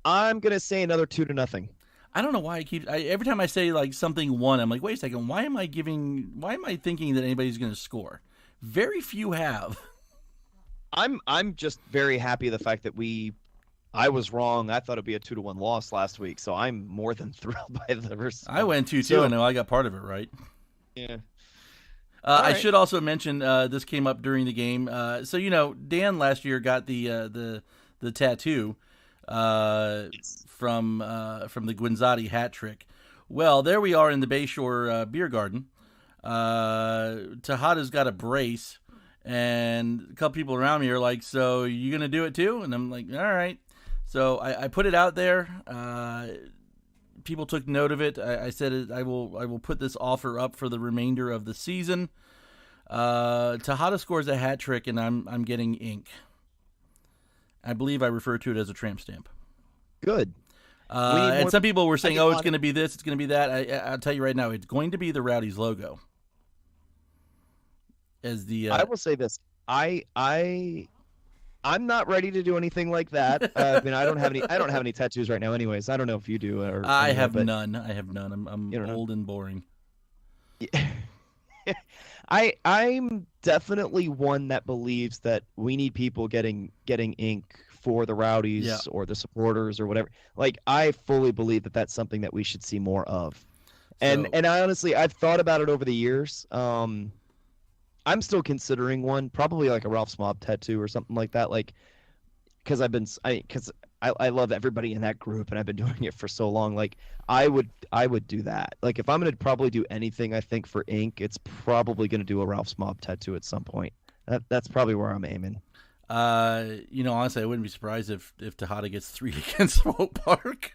I'm gonna say another 2-0. I don't know why every time I say like something one, I'm like, wait a second, why am I thinking that anybody's gonna score? Very few have. I'm just very happy the fact that I was wrong. I thought it'd be a 2-1 loss last week, so I'm more than thrilled by the result. I went 2-2, and I got part of it right. Yeah. I should also mention this came up during the game. So Dan last year got the tattoo from the Guinzotti hat trick. Well, there we are in the Bayshore Beer Garden. Tejada's got a brace, and a couple people around me are like, "So you gonna do it too?" And I'm like, "All right." So I put it out there. People took note of it. I said I will put this offer up for the remainder of the season. Tejada scores a hat trick, and I'm getting ink. I believe I refer to it as a tramp stamp. Good. And some people were saying, "Oh, it's going to be this, it's going to be that." I'll tell you right now, it's going to be the Rowdies logo. As the I will say this, I'm not ready to do anything like that. I mean, I don't have any tattoos right now, anyways. I don't know if you do. I have none. I'm old and boring. I'm definitely one that believes that we need people getting ink for the Rowdies or the supporters or whatever. Like, I fully believe that that's something that we should see more of. And I honestly, I've thought about it over the years. I'm still considering one, probably like a Ralph Smob tattoo or something like that. Like, because I love everybody in that group, and I've been doing it for so long. Like, I would do that. Like, if I'm gonna probably do anything, I think for ink, it's probably gonna do a Ralph Smob tattoo at some point. That's probably where I'm aiming. Honestly, I wouldn't be surprised if Tejada gets 3 against Swope Park.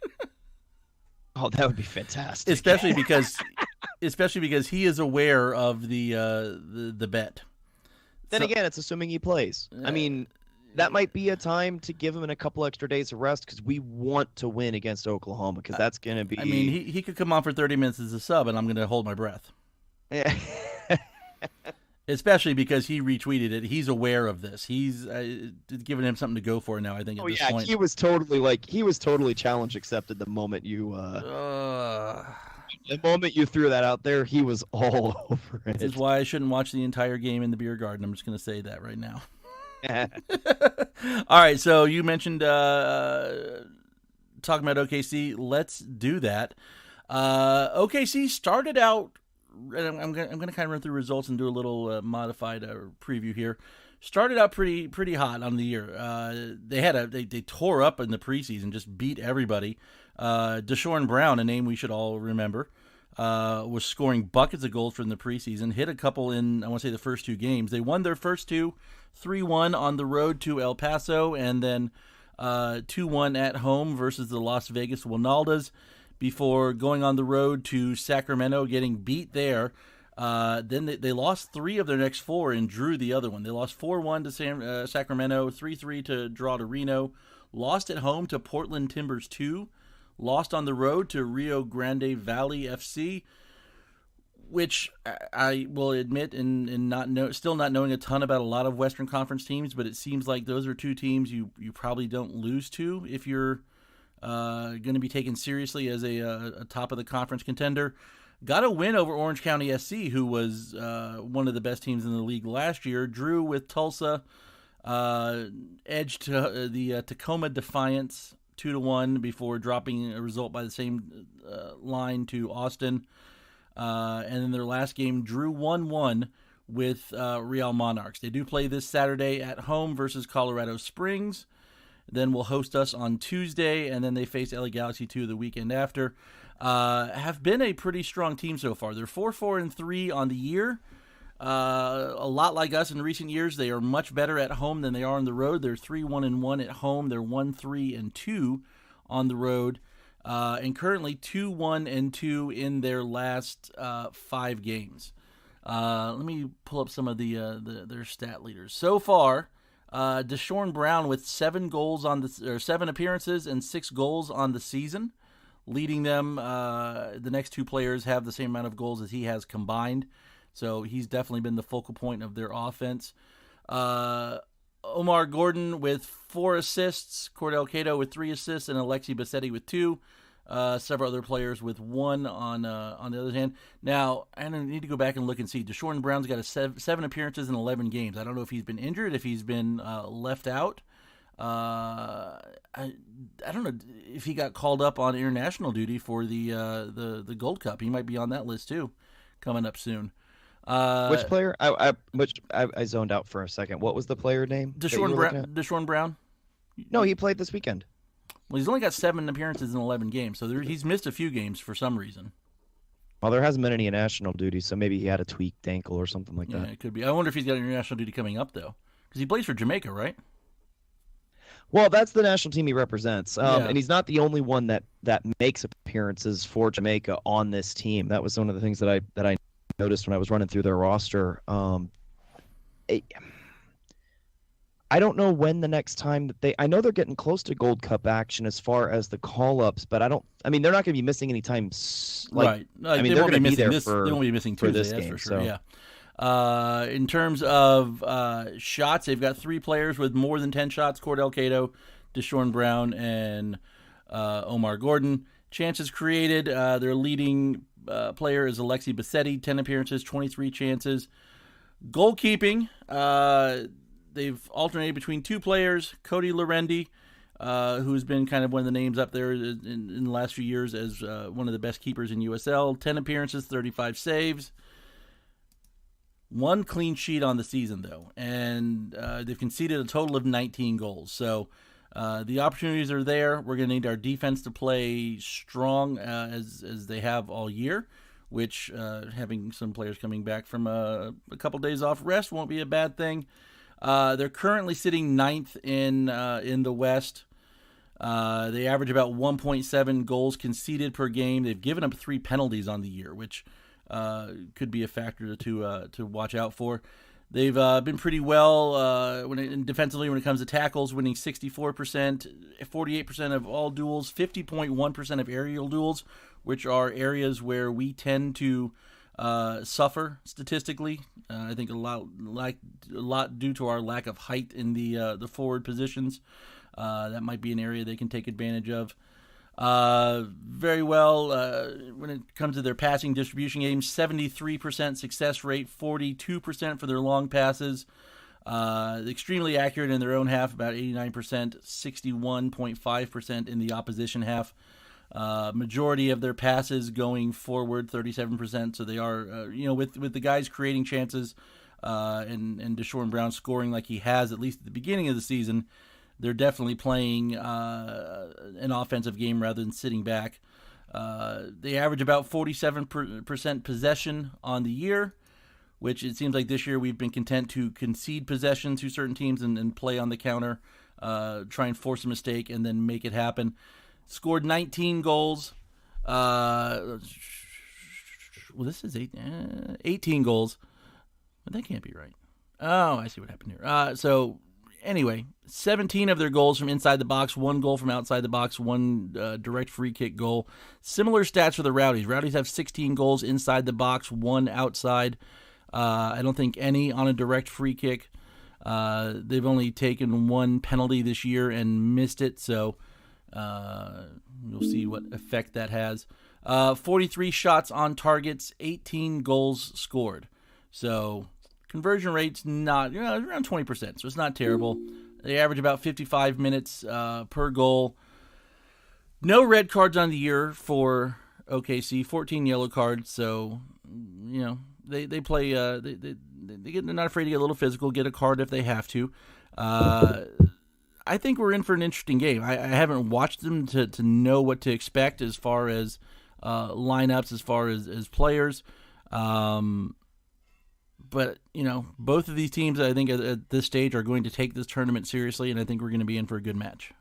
Oh, that would be fantastic. Especially because he is aware of the bet. Then again, it's assuming he plays. I mean, that might be a time to give him a couple extra days of rest, because we want to win against Oklahoma, because that's going to be... I mean, he could come on for 30 minutes as a sub, and I'm going to hold my breath. Yeah. Especially because he retweeted it. He's aware of this. He's giving him something to go for now, I think, at this point. He was totally challenge accepted the moment you... The moment you threw that out there, he was all over it. This is why I shouldn't watch the entire game in the beer garden. I'm just going to say that right now. All right, so you mentioned talking about OKC. Let's do that. OKC started out, and I'm going to kind of run through results and do a little modified preview here. Started out pretty hot on the year. They tore up in the preseason, just beat everybody. Deshaun Brown, a name we should all remember, was scoring buckets of goals from the preseason. Hit a couple in, I want to say, the first 2 games. They won their first 2, 3-1 on the road to El Paso, and then 2-1 at home versus the Las Vegas Winaldas, before going on the road to Sacramento, getting beat there. Then they lost 3 of their next 4 and drew the other one. They lost 4-1 to Sacramento, 3-3 to draw to Reno, lost at home to Portland Timbers 2, lost on the road to Rio Grande Valley FC, which I will admit, in still not knowing a ton about a lot of Western Conference teams, but it seems like those are 2 teams you probably don't lose to if you're going to be taken seriously as a top of the conference contender. Got a win over Orange County SC, who was one of the best teams in the league last year. Drew with Tulsa, edged the Tacoma Defiance 2-1 before dropping a result by the same line to Austin. And in their last game, drew 1-1 with Real Monarchs. They do play this Saturday at home versus Colorado Springs. Then will host us on Tuesday, and then they face LA Galaxy 2 the weekend after. Have been a pretty strong team so far. They're 4-4-3 on the year. A lot like us in recent years. They are much better at home than they are on the road. They're 3-1-1 at home. They're 1-3-2 on the road. And currently 2-1-2 in their last 5 games. Let me pull up some of their stat leaders. So far, Deshaun Brown with 7 appearances and 6 goals on the season, leading them. The next 2 players have the same amount of goals as he has combined, so he's definitely been the focal point of their offense. Omar Gordon with 4 assists, Cordell Cato with 3 assists, and Alexi Bassetti with 2. Several other players with 1 on the other hand. Now, I need to go back and look and see. Deshaun Brown's got 7 appearances in 11 games. I don't know if he's been injured, if he's been left out. I don't know if he got called up on international duty for the Gold Cup. He might be on that list too, coming up soon. Which player? I zoned out for a second. What was the player name? Deshaun Brown. No, he played this weekend. Well, he's only got 7 appearances in 11 games, so he's missed a few games for some reason. Well, there hasn't been any international duty, so maybe he had a tweaked ankle or something like Yeah, that. it could be. I wonder if he's got international duty coming up, though, because he plays for Jamaica, right? Well, that's the national team he represents, Yeah. and he's not the only one that makes appearances for Jamaica on this team. That was one of the things that I noticed when I was running through their roster. I don't know when the next time that I know they're getting close to Gold Cup action as far as the call-ups, but they're not going to be missing any time. Right. I mean, they they're won't going be to be missing there this. They won't be missing for Tuesday, this that's game. for sure. So. Yeah. In terms of shots, they've got 3 players with more than 10 shots: Cordell Cato, Deshaun Brown, and Omar Gordon. Chances created, their leading player is Alexi Bassetti, 10 appearances, 23 chances. Goalkeeping, they've alternated between 2 players: Cody Lorendi, who's been kind of one of the names up there in the last few years as one of the best keepers in USL. 10 appearances, 35 saves. 1 clean sheet on the season, though, and they've conceded a total of 19 goals. So the opportunities are there. We're going to need our defense to play strong as they have all year, which having some players coming back from a couple days off rest won't be a bad thing. They're currently sitting 9th in the West. They average about 1.7 goals conceded per game. They've given up 3 penalties on the year, which could be a factor to watch out for. They've been pretty well defensively when it comes to tackles, winning 64%, 48% of all duels, 50.1% of aerial duels, which are areas where we tend to suffer statistically. I think a lot due to our lack of height in the forward positions. That might be an area they can take advantage of. Very well when it comes to their passing distribution games, 73% success rate, 42% for their long passes. Extremely accurate in their own half, about 89%, 61.5% in the opposition half. Majority of their passes going forward, 37%. So they are, with the guys creating chances and Deshaun Brown scoring like he has, at least at the beginning of the season, they're definitely playing an offensive game rather than sitting back. They average about 47% possession on the year, which it seems like this year we've been content to concede possession to certain teams and play on the counter, try and force a mistake and then make it happen. Scored 19 goals. Well, this is 18 goals. But that can't be right. Oh, I see what happened here. So anyway, 17 of their goals from inside the box, 1 goal from outside the box, 1 direct free kick goal. Similar stats for the Rowdies. Rowdies have 16 goals inside the box, 1 outside. I don't think any on a direct free kick. They've only taken 1 penalty this year and missed it, so we'll see what effect that has. 43 shots on targets, 18 goals scored. So conversion rate's not, around 20%, so it's not terrible. They average about 55 minutes per goal. No red cards on the year for OKC, 14 yellow cards, so, they play, they're not afraid to get a little physical, get a card if they have to. I think we're in for an interesting game. I haven't watched them to know what to expect as far as lineups, as far as players. But, both of these teams, I think, at this stage are going to take this tournament seriously, and I think we're going to be in for a good match.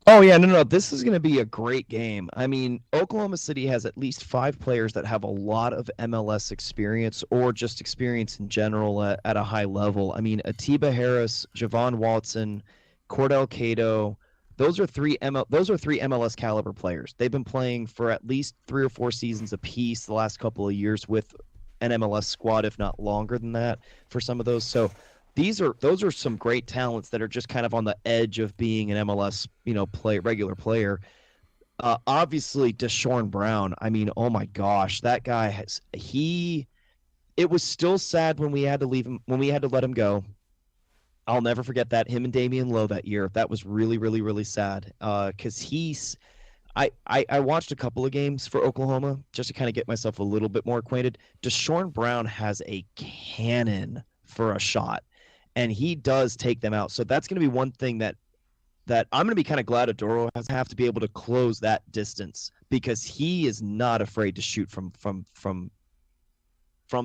Oh, yeah, no. This is going to be a great game. I mean, Oklahoma City has at least 5 players that have a lot of MLS experience or just experience in general at a high level. I mean, Atiba Harris, Javon Watson, Cordell Cato, those are 3 MLS caliber players. They've been playing for at least 3 or 4 seasons apiece the last couple of years with an MLS squad, if not longer than that, for some of those. So those are some great talents that are just kind of on the edge of being an MLS, regular player. Obviously, Deshaun Brown. I mean, oh my gosh, that guy it was still sad when we had to leave him, when we had to let him go. I'll never forget that, him and Damian Lowe that year. That was really, really, really sad. Because I watched a couple of games for Oklahoma just to kind of get myself a little bit more acquainted. Deshaun Brown has a cannon for a shot, and he does take them out. So that's going to be one thing that that I'm going to be kind of glad Adoro has have to be able to close that distance, because he is not afraid to shoot from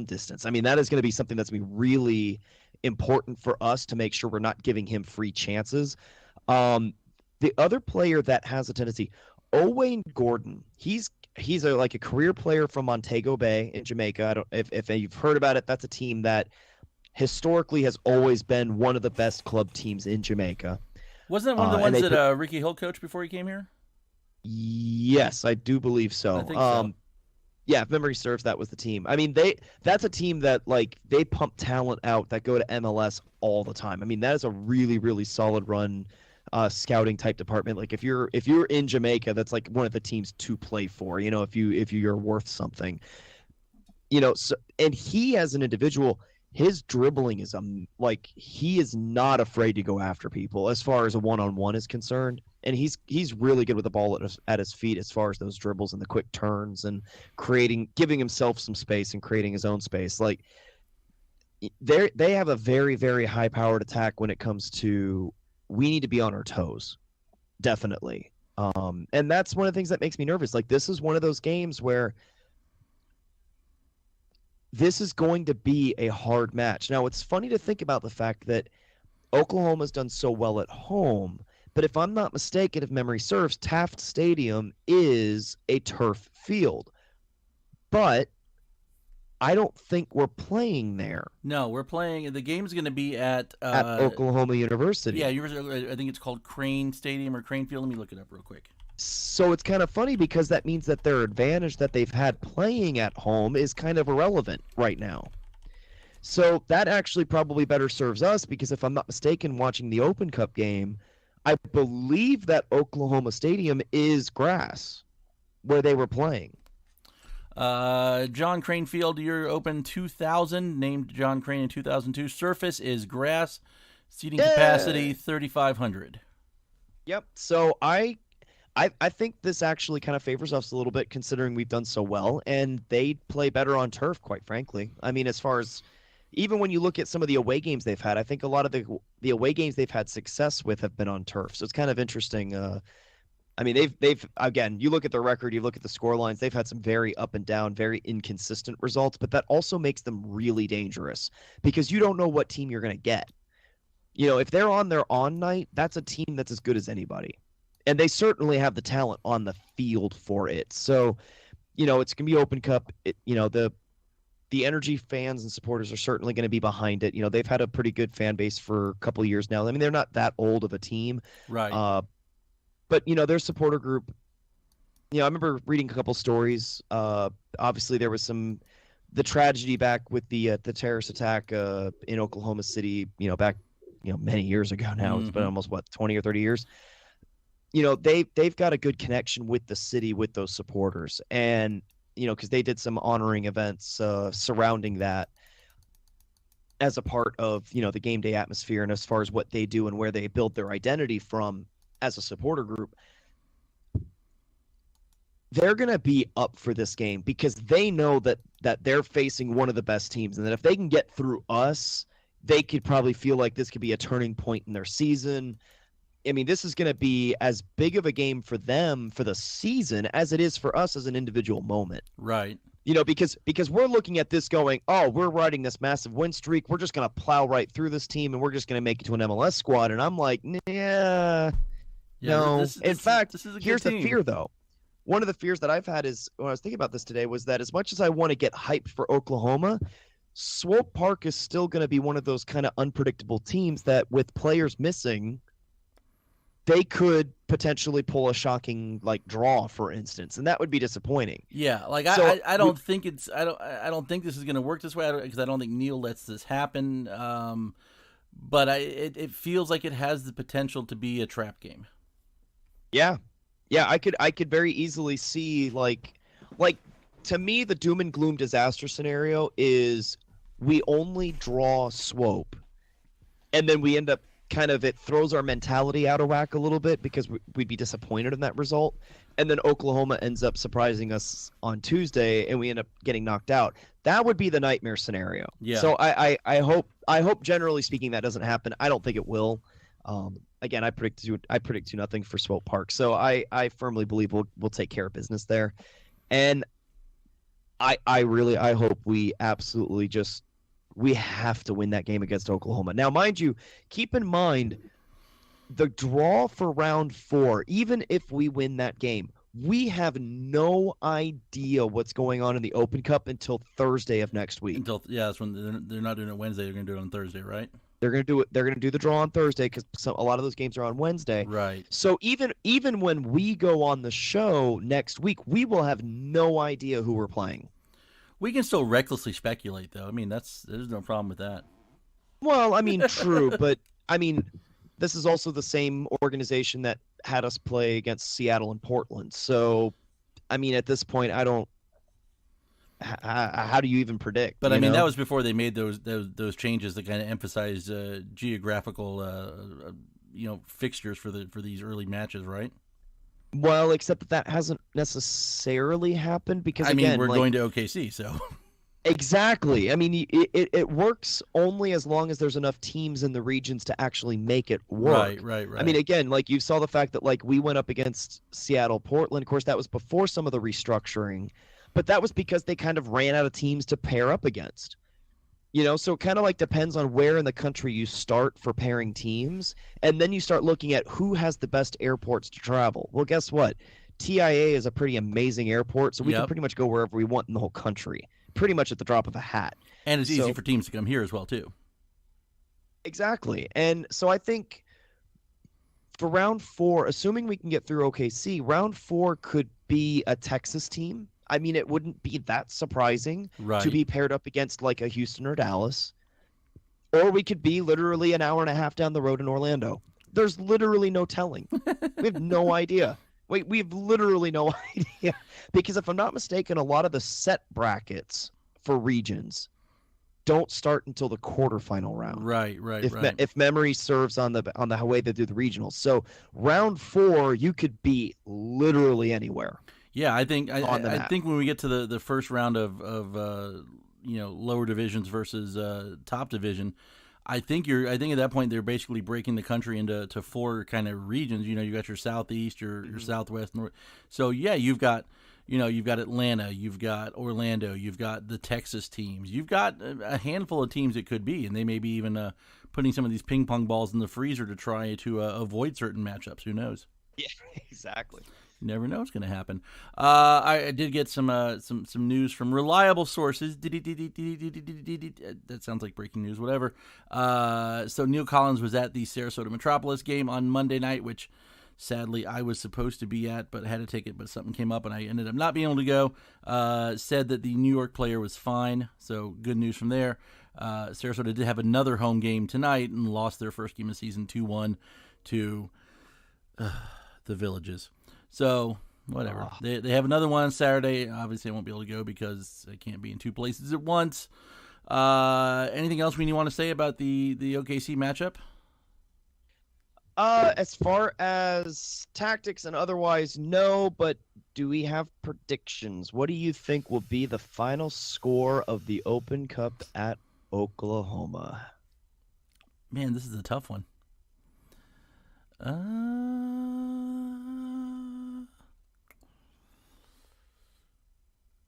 distance. I mean, that is going to be something that's going to be really important for us to make sure we're not giving him free chances. The other player that has a tendency, Owain Gordon, he's like a career player from Montego Bay in Jamaica. I don't if you've heard about it. That's a team that historically has always been one of the best club teams in Jamaica. Wasn't it one of the ones that Ricky Hill coached before he came here? Yes, I do believe so. I think so. Yeah, if memory serves, that was the team. I mean, that's a team that, like, they pump talent out that go to MLS all the time. I mean, that is a really, really solid run scouting type department. Like, if you're in Jamaica, that's like one of the teams to play for, you know, if you're worth something. You know, so, and he as an individual, his dribbling is like, he is not afraid to go after people as far as a one-on-one is concerned. And he's really good with the ball at his feet as far as those dribbles and the quick turns and giving himself some space and creating his own space. Like, they have a very, very high-powered attack when it comes to, we need to be on our toes, definitely. And that's one of the things that makes me nervous. Like, this is one of those games where this is going to be a hard match. Now, it's funny to think about the fact that Oklahoma's done so well at home, but if I'm not mistaken, if memory serves, Taft Stadium is a turf field. But I don't think we're playing there. No, we're playing. The game's going to be at Oklahoma University. Yeah, I think it's called Crane Stadium or Crane Field. Let me look it up real quick. So it's kind of funny because that means that their advantage that they've had playing at home is kind of irrelevant right now. So that actually probably better serves us, because if I'm not mistaken, watching the Open Cup game, I believe that Oklahoma Stadium is grass where they were playing. John Crane Field, year open 2000, named John Crane in 2002. Surface is grass, seating capacity 3,500. Yep. So I think this actually kind of favors us a little bit, considering we've done so well, and they play better on turf, quite frankly. I mean, as far as even when you look at some of the away games they've had, I think a lot of the away games they've had success with have been on turf. So it's kind of interesting. I mean, they've again, you look at their record, you look at the score lines, they've had some very up and down, very inconsistent results, but that also makes them really dangerous, because you don't know what team you're going to get. You know, if they're on their on night, that's a team that's as good as anybody. And they certainly have the talent on the field for it. So, you know, it's going to be Open Cup. You know, the Energy fans and supporters are certainly going to be behind it. You know, they've had a pretty good fan base for a couple of years now. I mean, they're not that old of a team. Right. But, you know, their supporter group, you know, I remember reading a couple stories. Obviously, there was the tragedy back with the terrorist attack in Oklahoma City, you know, back, you know, many years ago now. Mm-hmm. It's been almost, 20 or 30 years. You know, they've got a good connection with the city, with those supporters. And, you know, because they did some honoring events surrounding that as a part of, you know, the game day atmosphere, and as far as what they do and where they build their identity from as a supporter group. They're going to be up for this game because they know that they're facing one of the best teams, and that if they can get through us, they could probably feel like this could be a turning point in their season. I mean, this is going to be as big of a game for them for the season as it is for us as an individual moment. Right. You know, because we're looking at this going, oh, we're riding this massive win streak. We're just going to plow right through this team, and we're just going to make it to an MLS squad. And I'm like, yeah, no. In fact, here's the fear, though. One of the fears that I've had is, when I was thinking about this today, was that as much as I want to get hyped for Oklahoma, Swope Park is still going to be one of those kind of unpredictable teams that, with players missing, they could potentially pull a shocking draw, for instance, and that would be disappointing. Yeah, I don't think I don't think this is going to work this way, because I don't think Neil lets this happen. But it feels like it has the potential to be a trap game. Yeah, I could very easily see to me, the doom and gloom disaster scenario is we only draw Swope, and then we end up it throws our mentality out of whack a little bit because we'd be disappointed in that result. And then Oklahoma ends up surprising us on Tuesday and we end up getting knocked out. That would be the nightmare scenario. Yeah. So I hope generally speaking that doesn't happen. I don't think it will. Again, I predict 2-0 for Swope Park. So I firmly believe we'll take care of business there. And I hope we absolutely we have to win that game against Oklahoma. Now, mind you, keep in mind the draw for round 4, even if we win that game, we have no idea what's going on in the Open Cup until Thursday of next week. That's when they're not doing it Wednesday. They're going to do it on Thursday, right? They're going to do it. They're going to do the draw on Thursday because a lot of those games are on Wednesday. Right. So even when we go on the show next week, we will have no idea who we're playing. We can still recklessly speculate, though. I mean, there's no problem with that. Well, I mean, true, but I mean, this is also the same organization that had us play against Seattle and Portland. So, I mean, at this point, I don't. How do you even predict? But I mean, that was before they made those changes that kind of emphasized geographical, fixtures for these early matches, right? Well, except that hasn't necessarily happened because we're going to OKC, so. Exactly. I mean, it works only as long as there's enough teams in the regions to actually make it work. Right. I mean, again, like you saw the fact that like we went up against Seattle, Portland. Of course, that was before some of the restructuring, but that was because they kind of ran out of teams to pair up against. So it kind of like depends on where in the country you start for pairing teams, and then you start looking at who has the best airports to travel. Well, guess what? TIA is a pretty amazing airport, so we can pretty much go wherever we want in the whole country, pretty much at the drop of a hat. And it's easy for teams to come here as well, too. Exactly. And so I think for round 4, assuming we can get through OKC, round 4 could be a Texas team. I mean, it wouldn't be that surprising to be paired up against like a Houston or Dallas. Or we could be literally an hour and a half down the road in Orlando. There's literally no telling. We have no idea. We have literally no idea. Because if I'm not mistaken, a lot of the set brackets for regions don't start until the quarterfinal round. Right. If memory serves on the way they do the regionals. So round 4, you could be literally anywhere. Yeah, I think when we get to the first round of lower divisions versus top division, I think at that point they're basically breaking the country into 4 kind of regions. You got your southeast, your southwest, north. So yeah, you've got Atlanta, you've got Orlando, you've got the Texas teams, you've got a handful of teams it could be, and they may be even putting some of these ping pong balls in the freezer to try to avoid certain matchups. Who knows? Yeah, exactly. You never know what's going to happen. I did get some news from reliable sources. That sounds like breaking news, whatever. So Neil Collins was at the Sarasota Metropolis game on Monday night, which sadly I was supposed to be at, but had to take it, but something came up and I ended up not being able to go. Said that the New York player was fine, so good news from there. Sarasota did have another home game tonight and lost their first game of the season 2-1 to the Villages. So, whatever. They have another one on Saturday. Obviously, I won't be able to go because I can't be in 2 places at once. Anything else we want to say about the OKC matchup? As far as tactics and otherwise, no, but do we have predictions? What do you think will be the final score of the Open Cup at Oklahoma? Man, this is a tough one.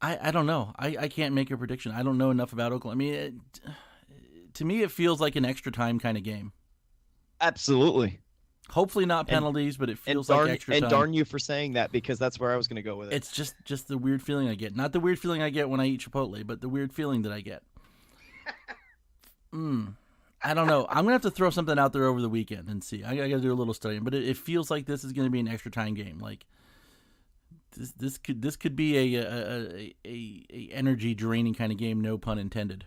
I don't know. I can't make a prediction. I don't know enough about Oklahoma. I mean, to me, it feels like an extra time kind of game. Absolutely. Hopefully not penalties, but it feels like extra time. And darn you for saying that, because that's where I was going to go with it. It's just the weird feeling I get. Not the weird feeling I get when I eat Chipotle, but the weird feeling that I get. I don't know. I'm going to have to throw something out there over the weekend and see. I got to do a little studying, but it feels like this is going to be an extra time game. Like this could be a energy draining kind of game, no pun intended.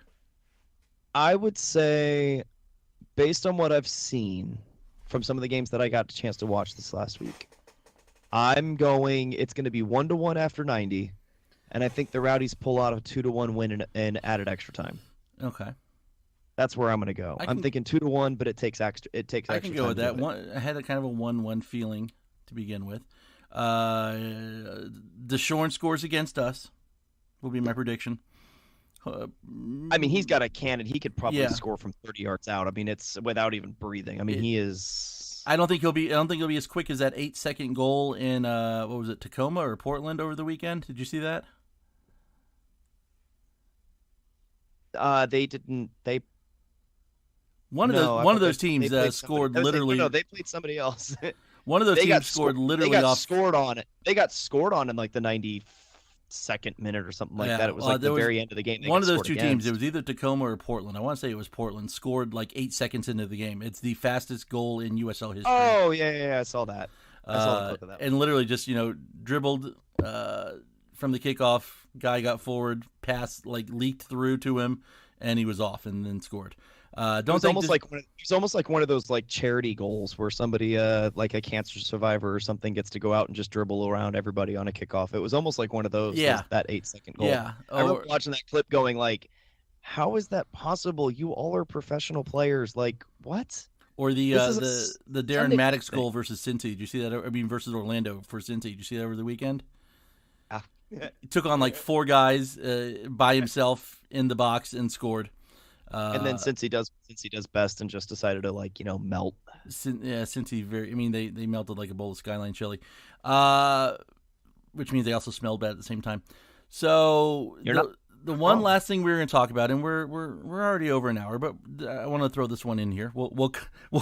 I would say, based on what I've seen from some of the games that I got a chance to watch this last week, it's going to be 1-1 after 90, and I think the Rowdies pull out a 2-1 win and added extra time. Okay. That's where I'm going to go. I'm thinking 2-1, but it takes extra. I can go with that. I had a kind of a 1-1 feeling to begin with. Deshorn scores against us will be my prediction. I mean, he's got a cannon. He could probably score from 30 yards out. I mean, it's without even breathing. I mean, he is I don't think he'll be as quick as that 8-second goal in what was it, Tacoma or Portland over the weekend? Did you see that? They didn't. They one of those teams scored literally. No, they played somebody else. One of those teams scored literally they got off. Scored on it. They got scored on in like the 92nd minute or something like that. It was like the very end of the game. One of those two teams. It was either Tacoma or Portland. I want to say it was Portland. Scored like 8 seconds into the game. It's the fastest goal in USL history. Oh yeah, I saw that. I saw the clip of that. And literally just dribbled from the kickoff. Guy got forward, pass leaked through to him, and he was off and then scored. It was almost like one of those like charity goals where somebody like a cancer survivor or something gets to go out and just dribble around everybody on a kickoff. It was almost like one of those. Yeah. That 8-second goal. Yeah. I remember watching that clip going like, how is that possible? You all are professional players. Like what? Or the Darren Maddox goal versus Cincy. Did you see that? I mean, versus Orlando for Cincy. Did you see that over the weekend? He took on like 4 guys by himself in the box and scored. And then since he does best and just decided to melt. Cincy they melted like a bowl of Skyline chili, which means they also smelled bad at the same time. So the one last thing we were going to talk about, and we're already over an hour, but I want to throw this one in here. We'll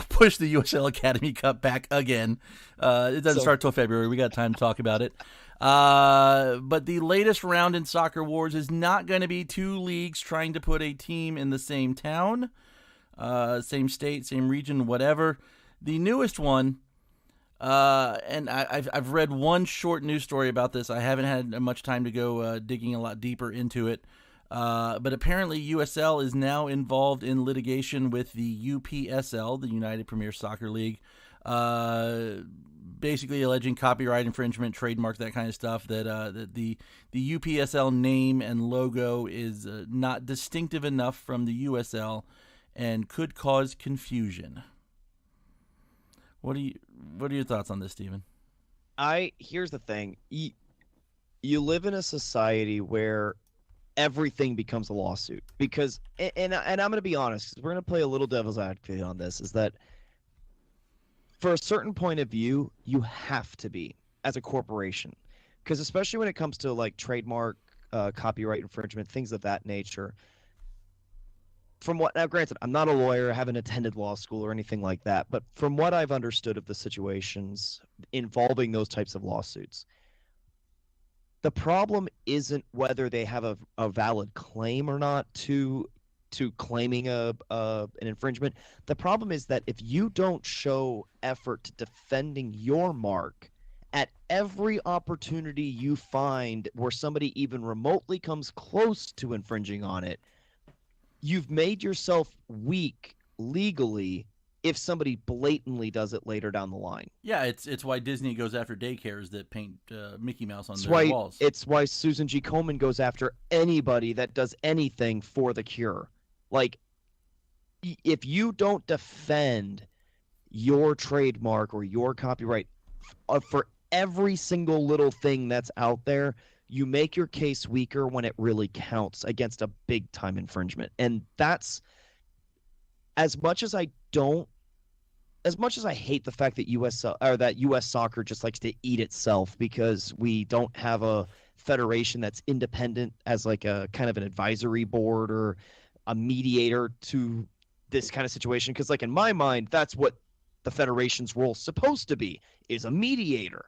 push the USL Academy Cup back again. It doesn't start till February. We got time to talk about it. But the latest round in SoccerWARZ is not going to be 2 leagues trying to put a team in the same town, same state, same region, whatever. The newest one, and I've read one short news story about this. I haven't had much time to go digging a lot deeper into it. But apparently USL is now involved in litigation with the UPSL, the United Premier Soccer League, basically alleging copyright infringement, trademark, that kind of stuff, that the UPSL name and logo is not distinctive enough from the USL and could cause confusion. What are your thoughts on this, Stephen? Here's the thing. You live in a society where everything becomes a lawsuit because, and I'm going to be honest, we're going to play a little devil's advocate on this, is that for a certain point of view, you have to be as a corporation, because especially when it comes to like trademark, copyright infringement, things of that nature. Now, granted, I'm not a lawyer, I haven't attended law school or anything like that, but from what I've understood of the situations involving those types of lawsuits, the problem isn't whether they have a valid claim or not to claiming an infringement. The problem is that if you don't show effort to defending your mark at every opportunity you find where somebody even remotely comes close to infringing on it, you've made yourself weak legally if somebody blatantly does it later down the line. Yeah, it's why Disney goes after daycares that paint Mickey Mouse on their walls. It's why Susan G. Komen goes after anybody that does anything for the cure. Like, if you don't defend your trademark or your copyright for every single little thing that's out there, you make your case weaker when it really counts against a big-time infringement. And that's, as much as I hate the fact that U.S. soccer just likes to eat itself because we don't have a federation that's independent as like a kind of an advisory board or a mediator to this kind of situation. Because like in my mind, that's what the federation's role is supposed to be, is a mediator.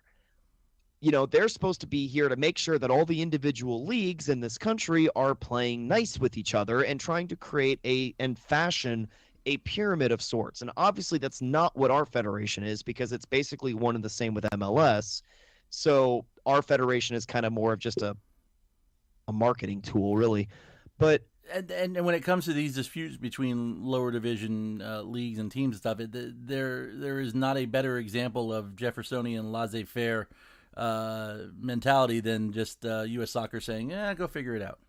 They're supposed to be here to make sure that all the individual leagues in this country are playing nice with each other and trying to create and fashion a pyramid of sorts. And obviously that's not what our federation is, because it's basically one and the same with MLS. So our federation is kind of more of just a marketing tool, really. But and when it comes to these disputes between lower division leagues and teams and stuff, there is not a better example of Jeffersonian laissez-faire mentality than just U.S. Soccer saying, go figure it out.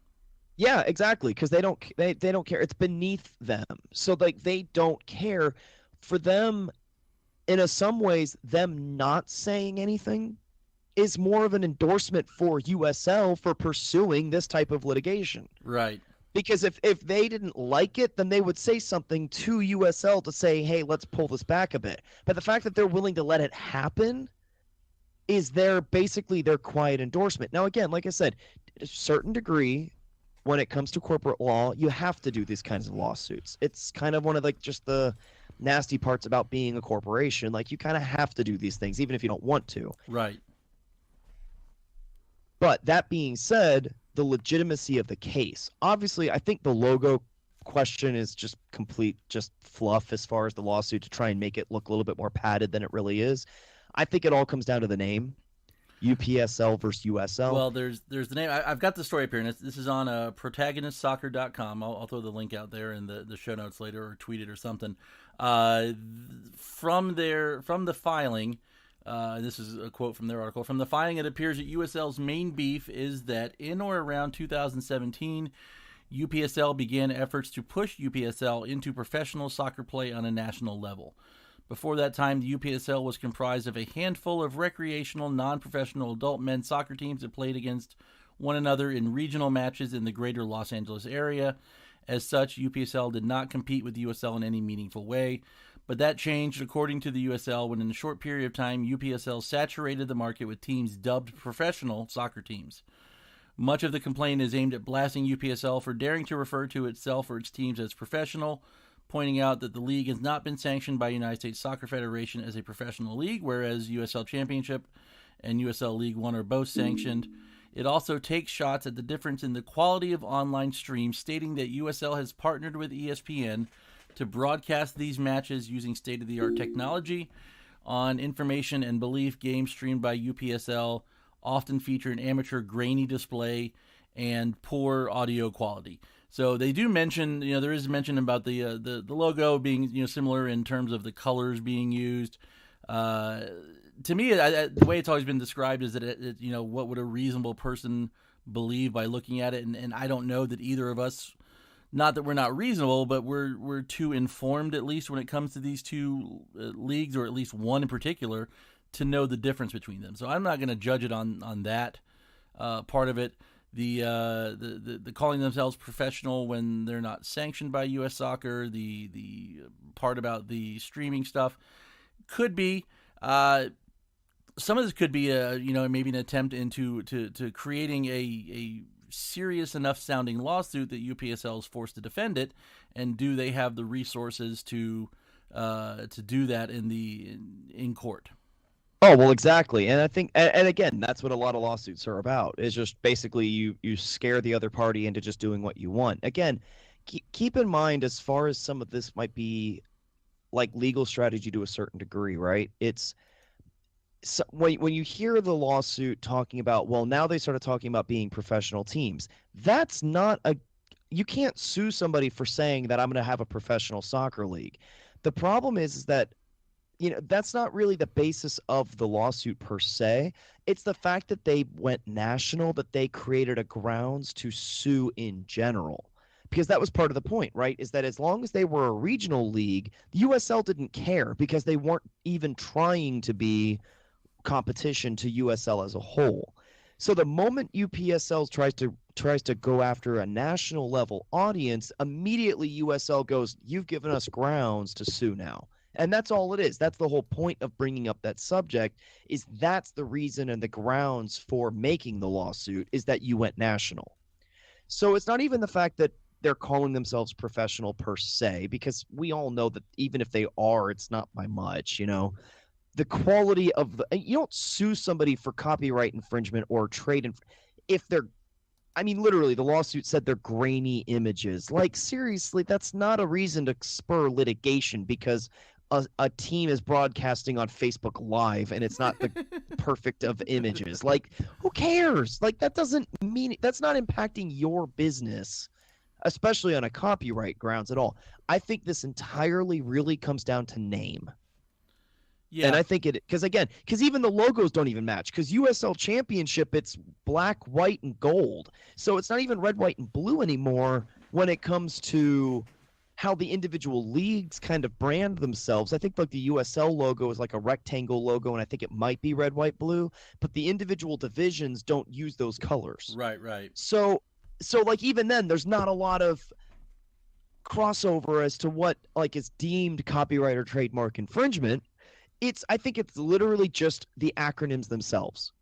Yeah, exactly, because they don't care. It's beneath them. So like they don't care. For them, in some ways, them not saying anything is more of an endorsement for USL for pursuing this type of litigation. Right. Because if they didn't like it, then they would say something to USL to say, hey, let's pull this back a bit. But the fact that they're willing to let it happen is basically their quiet endorsement. Now, again, like I said, to a certain degree, when it comes to corporate law, you have to do these kinds of lawsuits. It's kind of one of just the nasty parts about being a corporation. Like, you kind of have to do these things, even if you don't want to. Right. But that being said, the legitimacy of the case. Obviously, I think the logo question is just fluff as far as the lawsuit to try and make it look a little bit more padded than it really is. I think it all comes down to the name. UPSL versus USL. Well, there's the name. I've got the story up here, and this is on protagonistsoccer.com. I'll throw the link out there in the show notes later, or tweet it or something. From the filing, this is a quote from their article. From the filing, it appears that USL's main beef is that in or around 2017, UPSL began efforts to push UPSL into professional soccer play on a national level. Before that time, the UPSL was comprised of a handful of recreational, non-professional adult men's soccer teams that played against one another in regional matches in the greater Los Angeles area. As such, UPSL did not compete with USL in any meaningful way. But that changed, according to the USL, when in a short period of time, UPSL saturated the market with teams dubbed professional soccer teams. Much of the complaint is aimed at blasting UPSL for daring to refer to itself or its teams as professional, pointing out that the league has not been sanctioned by United States Soccer Federation as a professional league, whereas USL Championship and USL League One are both sanctioned. It also takes shots at the difference in the quality of online streams, stating that USL has partnered with ESPN to broadcast these matches using state-of-the-art technology. On information and belief, games streamed by UPSL often feature an amateur grainy display and poor audio quality. So they do mention, there is mention about the logo being, similar in terms of the colors being used. To me, the way it's always been described is that, what would a reasonable person believe by looking at it? And I don't know that either of us, not that we're not reasonable, but we're too informed, at least when it comes to these two leagues, or at least one in particular, to know the difference between them. So I'm not going to judge it on that part of it. The calling themselves professional when they're not sanctioned by U.S. Soccer, the part about the streaming stuff could be some of this could be maybe an attempt into creating a serious enough sounding lawsuit that UPSL is forced to defend it, and do they have the resources to do that in court? Oh, well, exactly. And I think, and again, that's what a lot of lawsuits are about, is just basically you scare the other party into just doing what you want. Again, keep in mind, as far as some of this might be like legal strategy to a certain degree, right? It's when you hear the lawsuit talking about, well, now they started talking about being professional teams. That's not you can't sue somebody for saying that I'm going to have a professional soccer league. The problem is that, that's not really the basis of the lawsuit per se. It's the fact that they went national, that they created a grounds to sue in general. Because that was part of the point, right? Is that as long as they were a regional league, the USL didn't care, because they weren't even trying to be competition to USL as a whole. So the moment UPSL tries to go after a national level audience, immediately USL goes, "You've given us grounds to sue now." And that's all it is. That's the whole point of bringing up that subject, is that's the reason and the grounds for making the lawsuit, is that you went national. So it's not even the fact that they're calling themselves professional per se, because we all know that even if they are, it's not by much, The quality of you don't sue somebody for copyright infringement or trade if they're, literally, the lawsuit said they're grainy images. Like, seriously, that's not a reason to spur litigation because a team is broadcasting on Facebook Live and it's not the perfect of images. Like, who cares? Like, that doesn't mean, that's not impacting your business, especially on a copyright grounds at all. I think this entirely really comes down to name. Yeah. And I think because even the logos don't even match, because USL Championship, it's black, white, and gold. So it's not even red, white, and blue anymore when it comes to how the individual leagues kind of brand themselves. I think like the USL logo is like a rectangle logo, and I think it might be red, white, blue, but the individual divisions don't use those colors. Right. So So like even then, there's not a lot of crossover as to what like is deemed copyright or trademark infringement. I think it's literally just the acronyms themselves.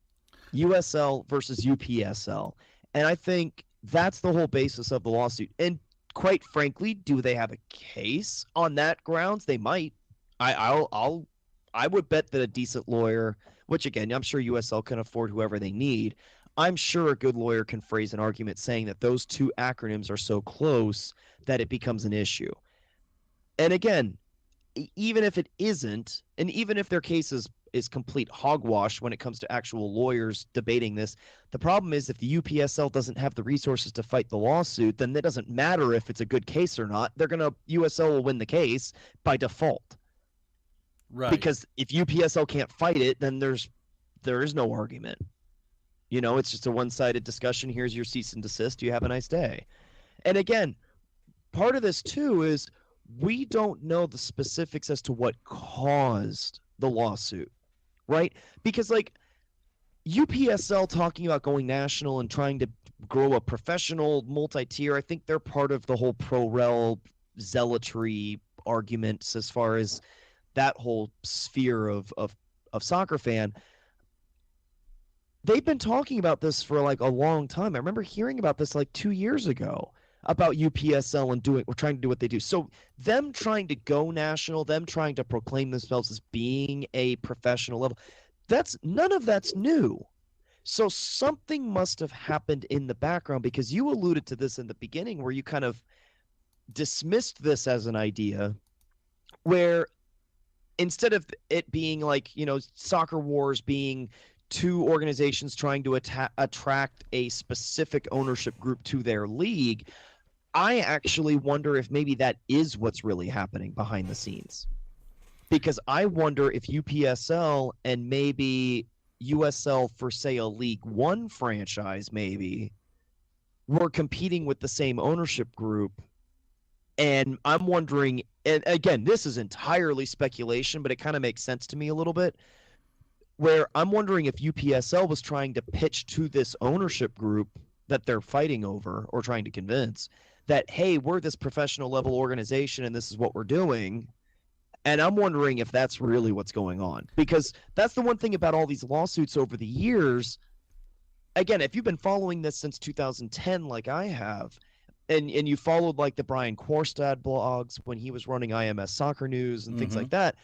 USL versus UPSL. And I think that's the whole basis of the lawsuit. And quite frankly, do they have a case on that grounds? They might. I would bet that a decent lawyer, which again, I'm sure USL can afford whoever they need. I'm sure a good lawyer can phrase an argument saying that those two acronyms are so close that it becomes an issue. And again, even if it isn't, and even if their case is complete hogwash when it comes to actual lawyers debating this, the problem is if the UPSL doesn't have the resources to fight the lawsuit, then it doesn't matter if it's a good case or not. USL will win the case by default. Right. Because if UPSL can't fight it, then there is no argument. It's just a one-sided discussion. Here's your cease and desist. You have a nice day. And again, part of this too is we don't know the specifics as to what caused the lawsuit, right? Because like UPSL talking about going national and trying to grow a professional multi-tier, I think they're part of the whole pro-rel zealotry arguments as far as that whole sphere of soccer fan. They've been talking about this for like a long time. I remember hearing about this like 2 years ago about UPSL and trying to do what they do. So them trying to go national, them trying to proclaim themselves as being a professional level, none of that's new. So something must have happened in the background, because you alluded to this in the beginning where you kind of dismissed this as an idea where instead of it being like, SoccerWARZ being two organizations trying to attract a specific ownership group to their league, I actually wonder if maybe that is what's really happening behind the scenes. Because I wonder if UPSL and maybe USL for, say, a League One franchise maybe were competing with the same ownership group. And I'm wondering, and again, this is entirely speculation, but it kind of makes sense to me a little bit, where I'm wondering if UPSL was trying to pitch to this ownership group that they're fighting over or trying to convince that, hey, we're this professional level organization and this is what we're doing. And I'm wondering if that's really what's going on, because that's the one thing about all these lawsuits over the years. Again, if you've been following this since 2010, like I have, and you followed like the Brian Kwarstad blogs when he was running IMS Soccer News and things like that,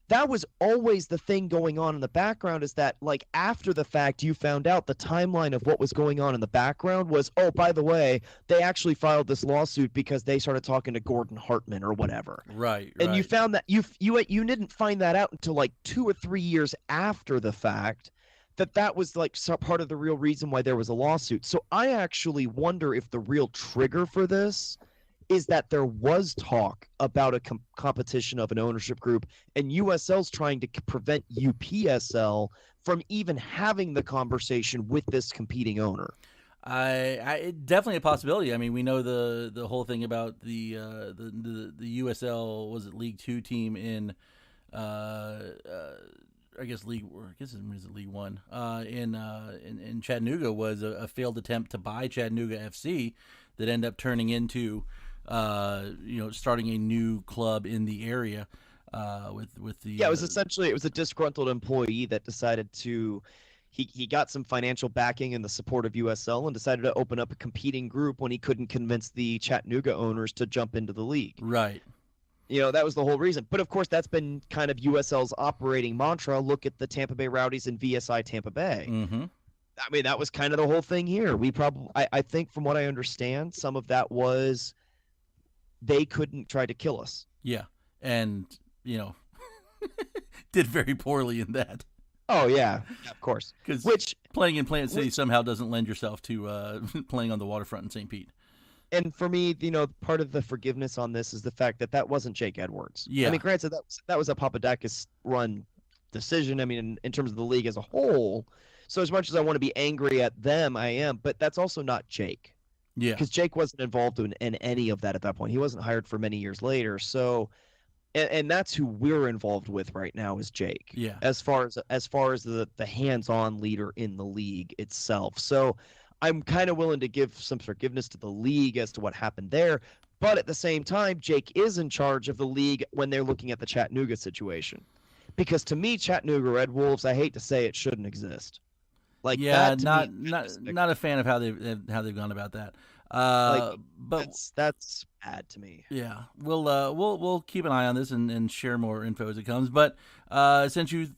that was always the thing going on in the background, is that like after the fact you found out the timeline of what was going on in the background was, oh, by the way, they actually filed this lawsuit because they started talking to Gordon Hartman or whatever. Right. And you found that you didn't find that out until like 2 or 3 years after the fact, that was like part of the real reason why there was a lawsuit. So I actually wonder if the real trigger for this is that there was talk about a competition of an ownership group, and USL's trying to prevent UPSL from even having the conversation with this competing owner. I definitely a possibility. I mean, we know the whole thing about the USL, was it League Two team in is it League One in Chattanooga was a failed attempt to buy Chattanooga FC that ended up turning into starting a new club in the area with the it was essentially, it was a disgruntled employee that decided to he got some financial backing and the support of USL and decided to open up a competing group when he couldn't convince the Chattanooga owners to jump into the league. Right. That was the whole reason. But of course, that's been kind of USL's operating mantra. Look at the Tampa Bay Rowdies and VSI Tampa Bay. Mm-hmm. I mean, that was kind of the whole thing here. I think from what I understand, some of that was they couldn't try to kill us. Yeah. And, did very poorly in that. Oh, yeah, of course. Which playing in Plant City somehow doesn't lend yourself to playing on the waterfront in St. Pete. And for me, part of the forgiveness on this is the fact that wasn't Jake Edwards. Yeah. I mean, granted, that was a Papadakis run decision. I mean, in terms of the league as a whole. So as much as I want to be angry at them, I am. But that's also not Jake. Yeah. Because Jake wasn't involved in any of that at that point. He wasn't hired for many years later. So, and that's who we're involved with right now is Jake. Yeah. As far as the hands-on leader in the league itself. So I'm kind of willing to give some forgiveness to the league as to what happened there. But at the same time, Jake is in charge of the league when they're looking at the Chattanooga situation. Because to me, Chattanooga Red Wolves, I hate to say it, shouldn't exist. Like, Yeah, that to me, not a fan of how they've gone about that. But that's bad to me. yeah, we'll keep an eye on this and share more info as it comes. But since you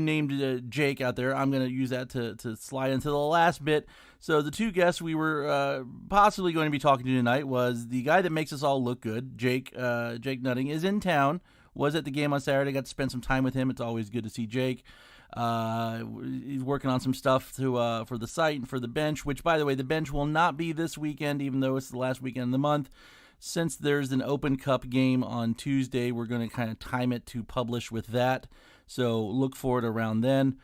named Jake out there, I'm going to use that to slide into the last bit. So the two guests we were possibly going to be talking to tonight was the guy that makes us all look good, Jake Nutting, is in town. Was at the game on Saturday. Got to spend some time with him. It's always good to see Jake. He's working on some stuff for the site and for the bench, which, by the way, the bench will not be this weekend, even though it's the last weekend of the month. Since there's an Open Cup game on Tuesday, we're going to kind of time it to publish with that. So look for it around then.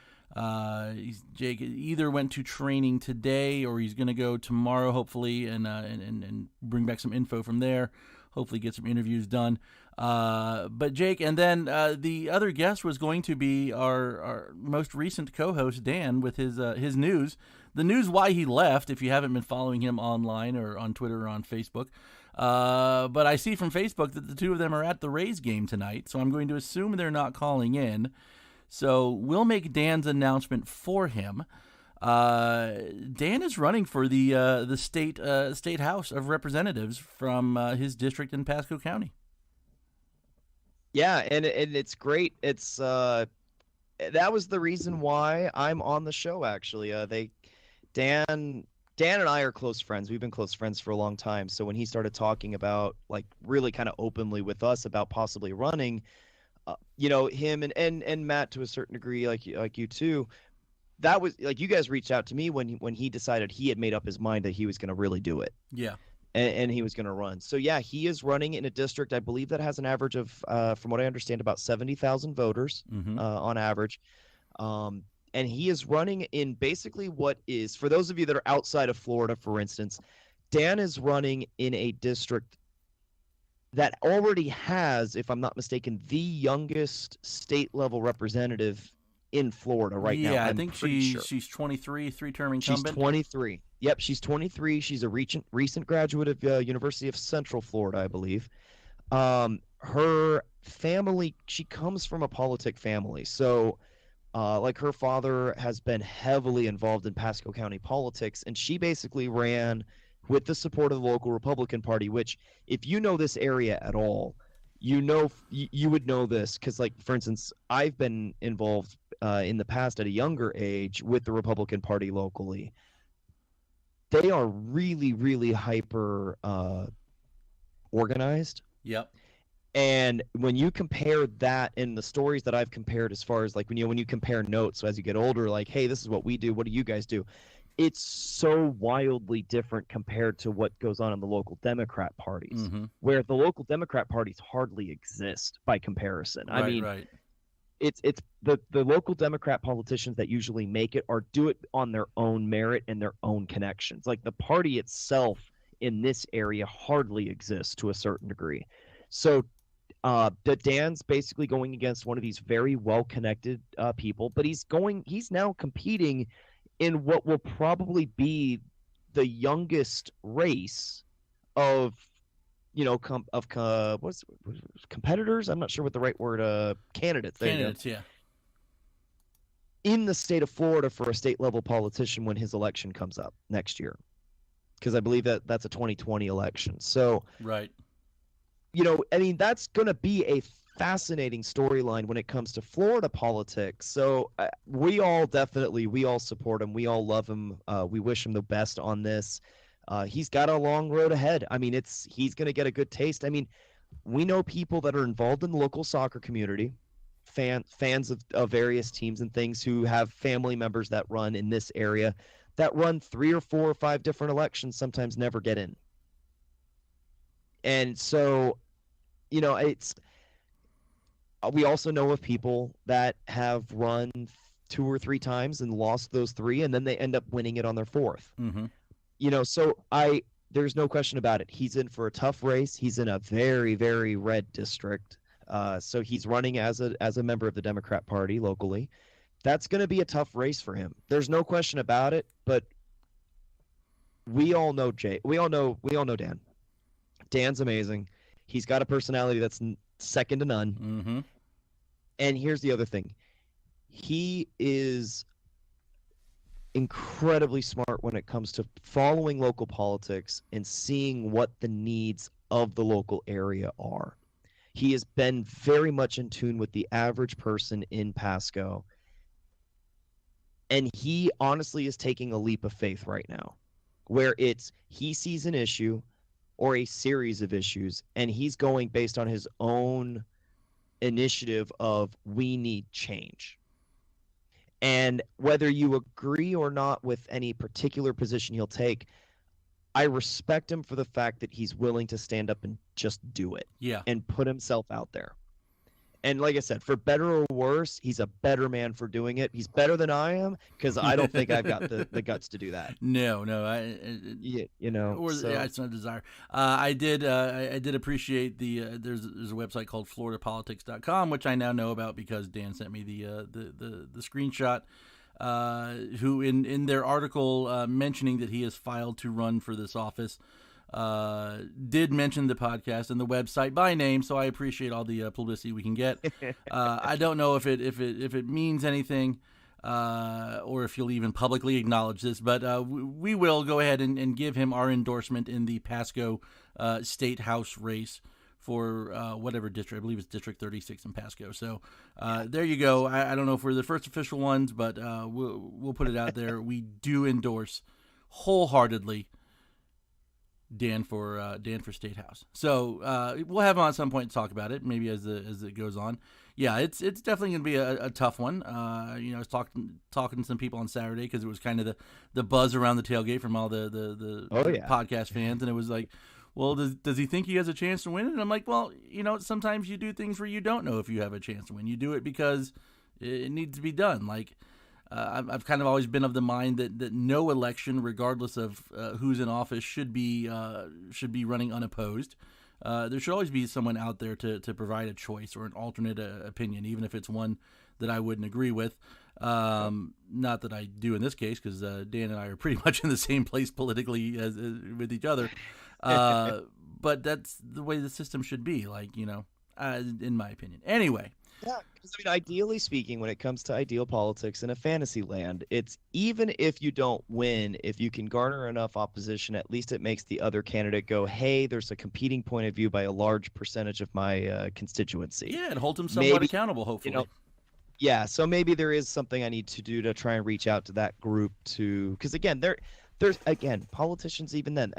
Jake either went to training today or he's going to go tomorrow, hopefully, and bring back some info from there. Hopefully get some interviews done. But Jake, and then the other guest was going to be our most recent co-host, Dan, with his news. The news why he left, if you haven't been following him online or on Twitter or on Facebook. But I see from Facebook that the two of them are at the Rays game tonight, so I'm going to assume they're not calling in. So we'll make Dan's announcement for him. Dan is running for the state House of Representatives from his district in Pasco County. Yeah, and it's great. It's that was the reason why I'm on the show. Actually, Dan and I are close friends. We've been close friends for a long time. So when he started talking about, like, really kind of openly with us about possibly running, him and Matt to a certain degree, like you too. That was like, you guys reached out to me when he decided he had made up his mind that he was going to really do it. Yeah. And he was going to run. So yeah, he is running in a district, I believe, that has an average of, from what I understand, about 70,000 voters on average. And he is running in basically what is, for those of you that are outside of Florida, for instance, Dan is running in a district that already has, if I'm not mistaken, the youngest state level representative in Florida right now. Yeah, I think she's 23, three-term incumbent. She's 23. Yep, she's 23. She's a recent graduate of University of Central Florida, I believe. Her family, she comes from a politic family. So, like, her father has been heavily involved in Pasco County politics, and she basically ran with the support of the local Republican Party, which, if you know this area at all, you would know this because, like, for instance, I've been involved in the past at a younger age with the Republican Party locally. They are really, really hyper organized. Yep. And when you compare that in the stories that I've compared, as far as, like, when you compare notes, so as you get older, like, hey, this is what we do, what do you guys do? It's so wildly different compared to what goes on in the local Democrat parties, where the local Democrat parties hardly exist by comparison. I mean, it's the local Democrat politicians that usually make it do it on their own merit and their own connections. Like, the party itself in this area hardly exists to a certain degree. So Dan's basically going against one of these very well-connected people, but he's now competing in what will probably be the youngest race of, competitors. I'm not sure what the right word, candidates. Candidates, yeah. In the state of Florida for a state level politician when his election comes up next year, because I believe that's a 2020 election. So, right. I mean, that's going to be a fascinating storyline when it comes to Florida politics. So we all support him. We all love him. We wish him the best on this. He's got a long road ahead. I mean, he's going to get a good taste. I mean, we know people that are involved in the local soccer community, fans of various teams and things, who have family members that run in this area, that run 3 or 4 or 5 different elections, sometimes never get in. And so, we also know of people that have run 2 or 3 times and lost those 3, and then they end up winning it on their 4th. So there's no question about it. He's in for a tough race. He's in a very, very red district. So he's running as a member of the Democrat Party locally. That's going to be a tough race for him. There's no question about it. But we all know Jay. We all know Dan. Dan's amazing. He's got a personality that's second to none. Mm-hmm. And here's the other thing. He is incredibly smart when it comes to following local politics and seeing what the needs of the local area are. He has been very much in tune with the average person in Pasco. And he honestly is taking a leap of faith right now, where he sees an issue or a series of issues, and he's going based on his own initiative of we need change. And whether you agree or not with any particular position he'll take, I respect him for the fact that he's willing to stand up and just do it. Yeah. And put himself out there. And like I said, for better or worse, he's a better man for doing it. He's better than I am because I don't think I've got the guts to do that. No, it's not a desire. I did appreciate there's a website called FloridaPolitics.com, which I now know about because Dan sent me the screenshot. Who in their article mentioning that he has filed to run for this office. Did mention the podcast and the website by name, so I appreciate all the publicity we can get. I don't know if it means anything, or if you'll even publicly acknowledge this, but we will go ahead and give him our endorsement in the Pasco State House race for whatever district. I believe it's District 36 in Pasco. So there you go. I don't know if we're the first official ones, but we'll put it out there. We do endorse wholeheartedly Dan for State House. So we'll have him on some point to talk about it, maybe as it goes on. Yeah, it's definitely going to be a tough one. I was talking to some people on Saturday because it was kind of the buzz around the tailgate from all the podcast fans, and it was like, well, does he think he has a chance to win it? And I'm like, well, sometimes you do things where you don't know if you have a chance to win. You do it because it needs to be done. Like, I've kind of always been of the mind that no election, regardless of who's in office, should be running unopposed. There should always be someone out there to provide a choice or an alternate opinion, even if it's one that I wouldn't agree with. Not that I do in this case, because Dan and I are pretty much in the same place politically as with each other. But that's the way the system should be, in my opinion. Anyway. Yeah, because ideally speaking, when it comes to ideal politics in a fantasy land, it's even if you don't win, if you can garner enough opposition, at least it makes the other candidate go, hey, there's a competing point of view by a large percentage of my constituency. Yeah, and hold them somewhat accountable, hopefully. Yeah, so maybe there is something I need to do to try and reach out to that group because again, there's politicians even then.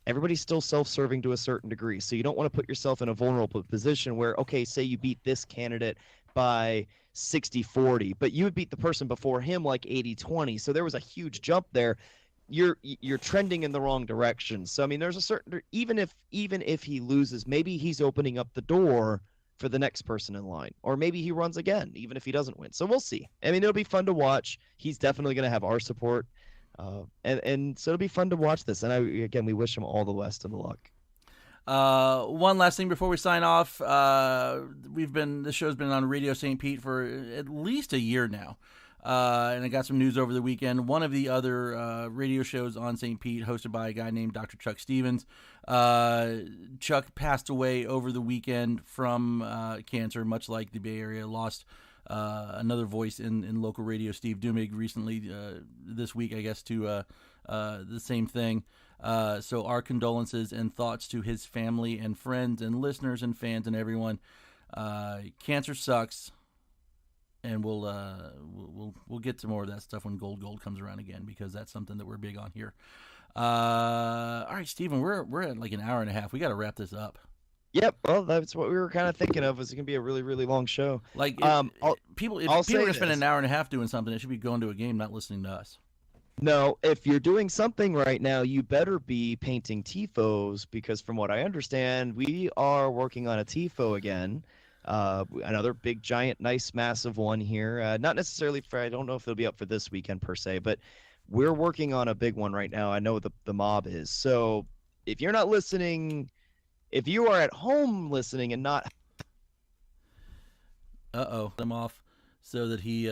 Everybody's still self-serving to a certain degree, so you don't want to put yourself in a vulnerable position where, okay, say you beat this candidate by 60-40, but you would beat the person before him like 80-20, so there was a huge jump there. You're trending in the wrong direction. So there's a certain even if he loses, maybe he's opening up the door for the next person in line, or maybe he runs again, even if he doesn't win. So we'll see. It'll be fun to watch. He's definitely going to have our support. And so it'll be fun to watch this. And we wish him all the best of the luck. One last thing before we sign off. This show's been on Radio St. Pete for at least a year now. And I got some news over the weekend. One of the other radio shows on St. Pete, hosted by a guy named Dr. Chuck Stevens. Chuck passed away over the weekend from cancer, much like the Bay Area lost another voice in local radio, Steve Dumig, recently this week, I guess, to the same thing. So our condolences and thoughts to his family and friends and listeners and fans and everyone. Cancer sucks, and we'll get to more of that stuff when Gold comes around again, because that's something that we're big on here. All right, Steven, we're at like an hour and a half. We got to wrap this up. Yep, well, that's what we were kind of thinking of. Was it going to be a really, really long show? Like, if people are going to spend an hour and a half doing something, it should be going to a game, not listening to us. No, if you're doing something right now, you better be painting TIFOs, because from what I understand, we are working on a TIFO again. Another big, giant, nice, massive one here. Not necessarily I don't know if it'll be up for this weekend per se, but we're working on a big one right now. I know the mob is. So if you're not listening... If you are at home listening and not... I'm off. so that he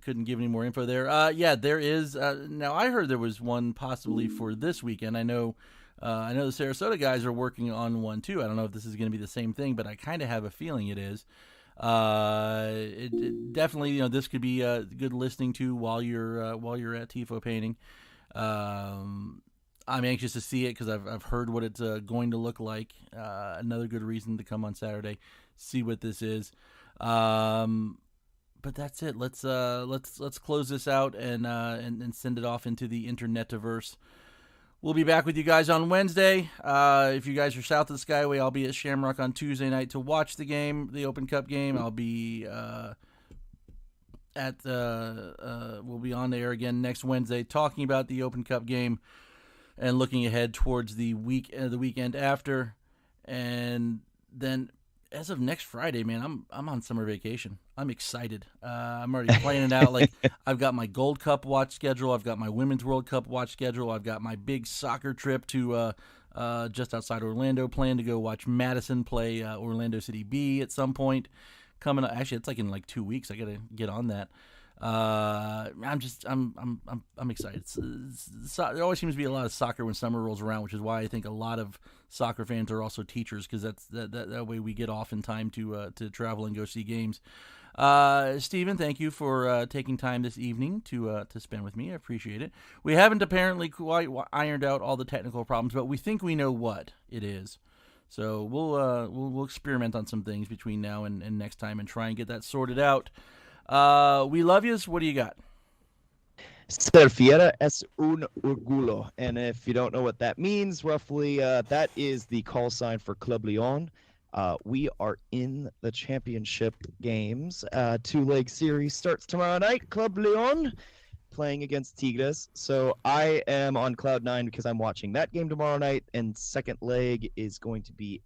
couldn't give any more info there. Yeah, there is. Now, I heard there was one possibly for this weekend. I know the Sarasota guys are working on one too. I don't know if this is going to be the same thing, but I kind of have a feeling it is. It definitely, this could be good listening to while you're at TIFO painting. I'm anxious to see it because I've heard what it's going to look like. Another good reason to come on Saturday, see what this is. But that's it. Let's close this out and send it off into the internetiverse. We'll be back with you guys on Wednesday. If you guys are south of the Skyway, I'll be at Shamrock on Tuesday night to watch the game, the Open Cup game. I'll be we'll be on the air again next Wednesday talking about the Open Cup game and looking ahead towards the weekend after. And then as of next Friday, man, I'm on summer vacation. I'm excited. I'm already planning out. Like, I've got my Gold Cup watch schedule. I've got my Women's World Cup watch schedule. I've got my big soccer trip to just outside Orlando. Plan to go watch Madison play Orlando City B at some point coming up. Actually, it's like in 2 weeks. I got to get on that. I'm excited. There always seems to be a lot of soccer when summer rolls around, which is why I think a lot of soccer fans are also teachers, because that way we get off in time to travel and go see games. Stephen, thank you for taking time this evening to spend with me. I appreciate it. We haven't apparently quite ironed out all the technical problems, but we think we know what it is. So we'll experiment on some things between now and next time and try and get that sorted out. We love yous. What do you got? Ser fiera es un orgullo. And if you don't know what that means, roughly, that is the call sign for Club Leon. We are in the championship games. Two-leg series starts tomorrow night. Club Leon playing against Tigres. So I am on cloud 9 because I'm watching that game tomorrow night. And second leg is going to be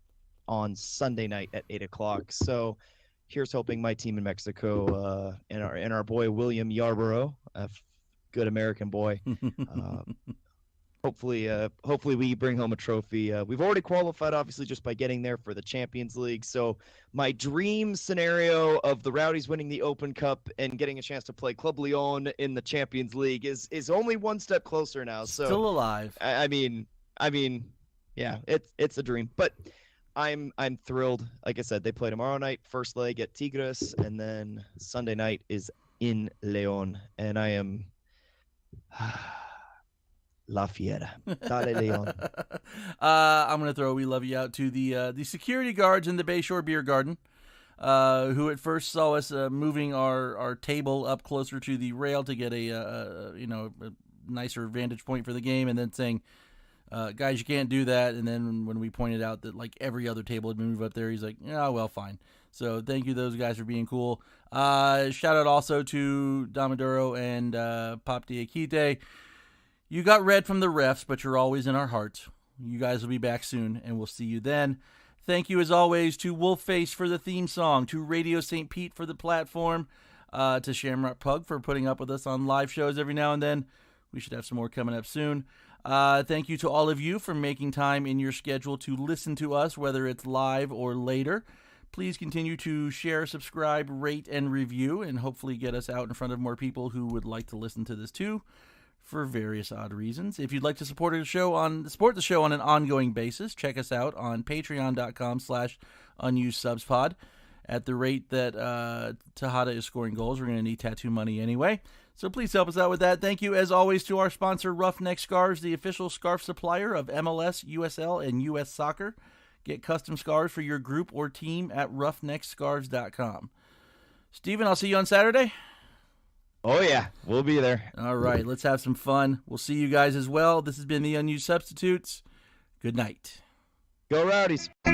on Sunday night at 8 o'clock. So here's hoping my team in Mexico and our boy William Yarborough, a good American boy. Hopefully we bring home a trophy. We've already qualified, obviously, just by getting there for the Champions League. So my dream scenario of the Rowdies winning the Open Cup and getting a chance to play Club Leon in the Champions League is only one step closer now. So still alive. I mean, yeah, it's a dream, but I'm thrilled. Like I said, they play tomorrow night, first leg at Tigres, and then Sunday night is in León, and I am La Fiera. Dale León. I'm gonna throw "We Love You" out to the security guards in the Bayshore Beer Garden, who at first saw us moving our table up closer to the rail to get a nicer vantage point for the game, and then saying, guys, you can't do that. And then when we pointed out that every other table had been moved up there, he's like, yeah, well, fine. So thank you, those guys, for being cool. Shout out also to Damaduro and Pop Diakite. You got red from the refs, but you're always in our hearts. You guys will be back soon, and we'll see you then. Thank you, as always, to Wolfface for the theme song, to Radio St. Pete for the platform, to Shamrock Pug for putting up with us on live shows every now and then. We should have some more coming up soon. Thank you to all of you for making time in your schedule to listen to us, whether it's live or later. Please continue to share, subscribe, rate, and review, and hopefully get us out in front of more people who would like to listen to this too, for various odd reasons. If you'd like to support the show on an ongoing basis, check us out on patreon.com/unusedSubsPod. At the rate that Tejada is scoring goals, we're going to need tattoo money anyway. So please help us out with that. Thank you, as always, to our sponsor, Roughneck Scarves, the official scarf supplier of MLS, USL, and US Soccer. Get custom scarves for your group or team at roughneckscarves.com. Steven, I'll see you on Saturday. Oh, yeah. We'll be there. All right. Let's have some fun. We'll see you guys as well. This has been the Unused Substitutes. Good night. Go Rowdies. The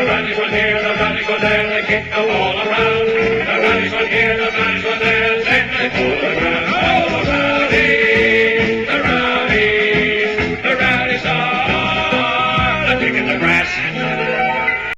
Rowdies were here, the Rowdies were there, they kicked the wall around. The Rowdies were here.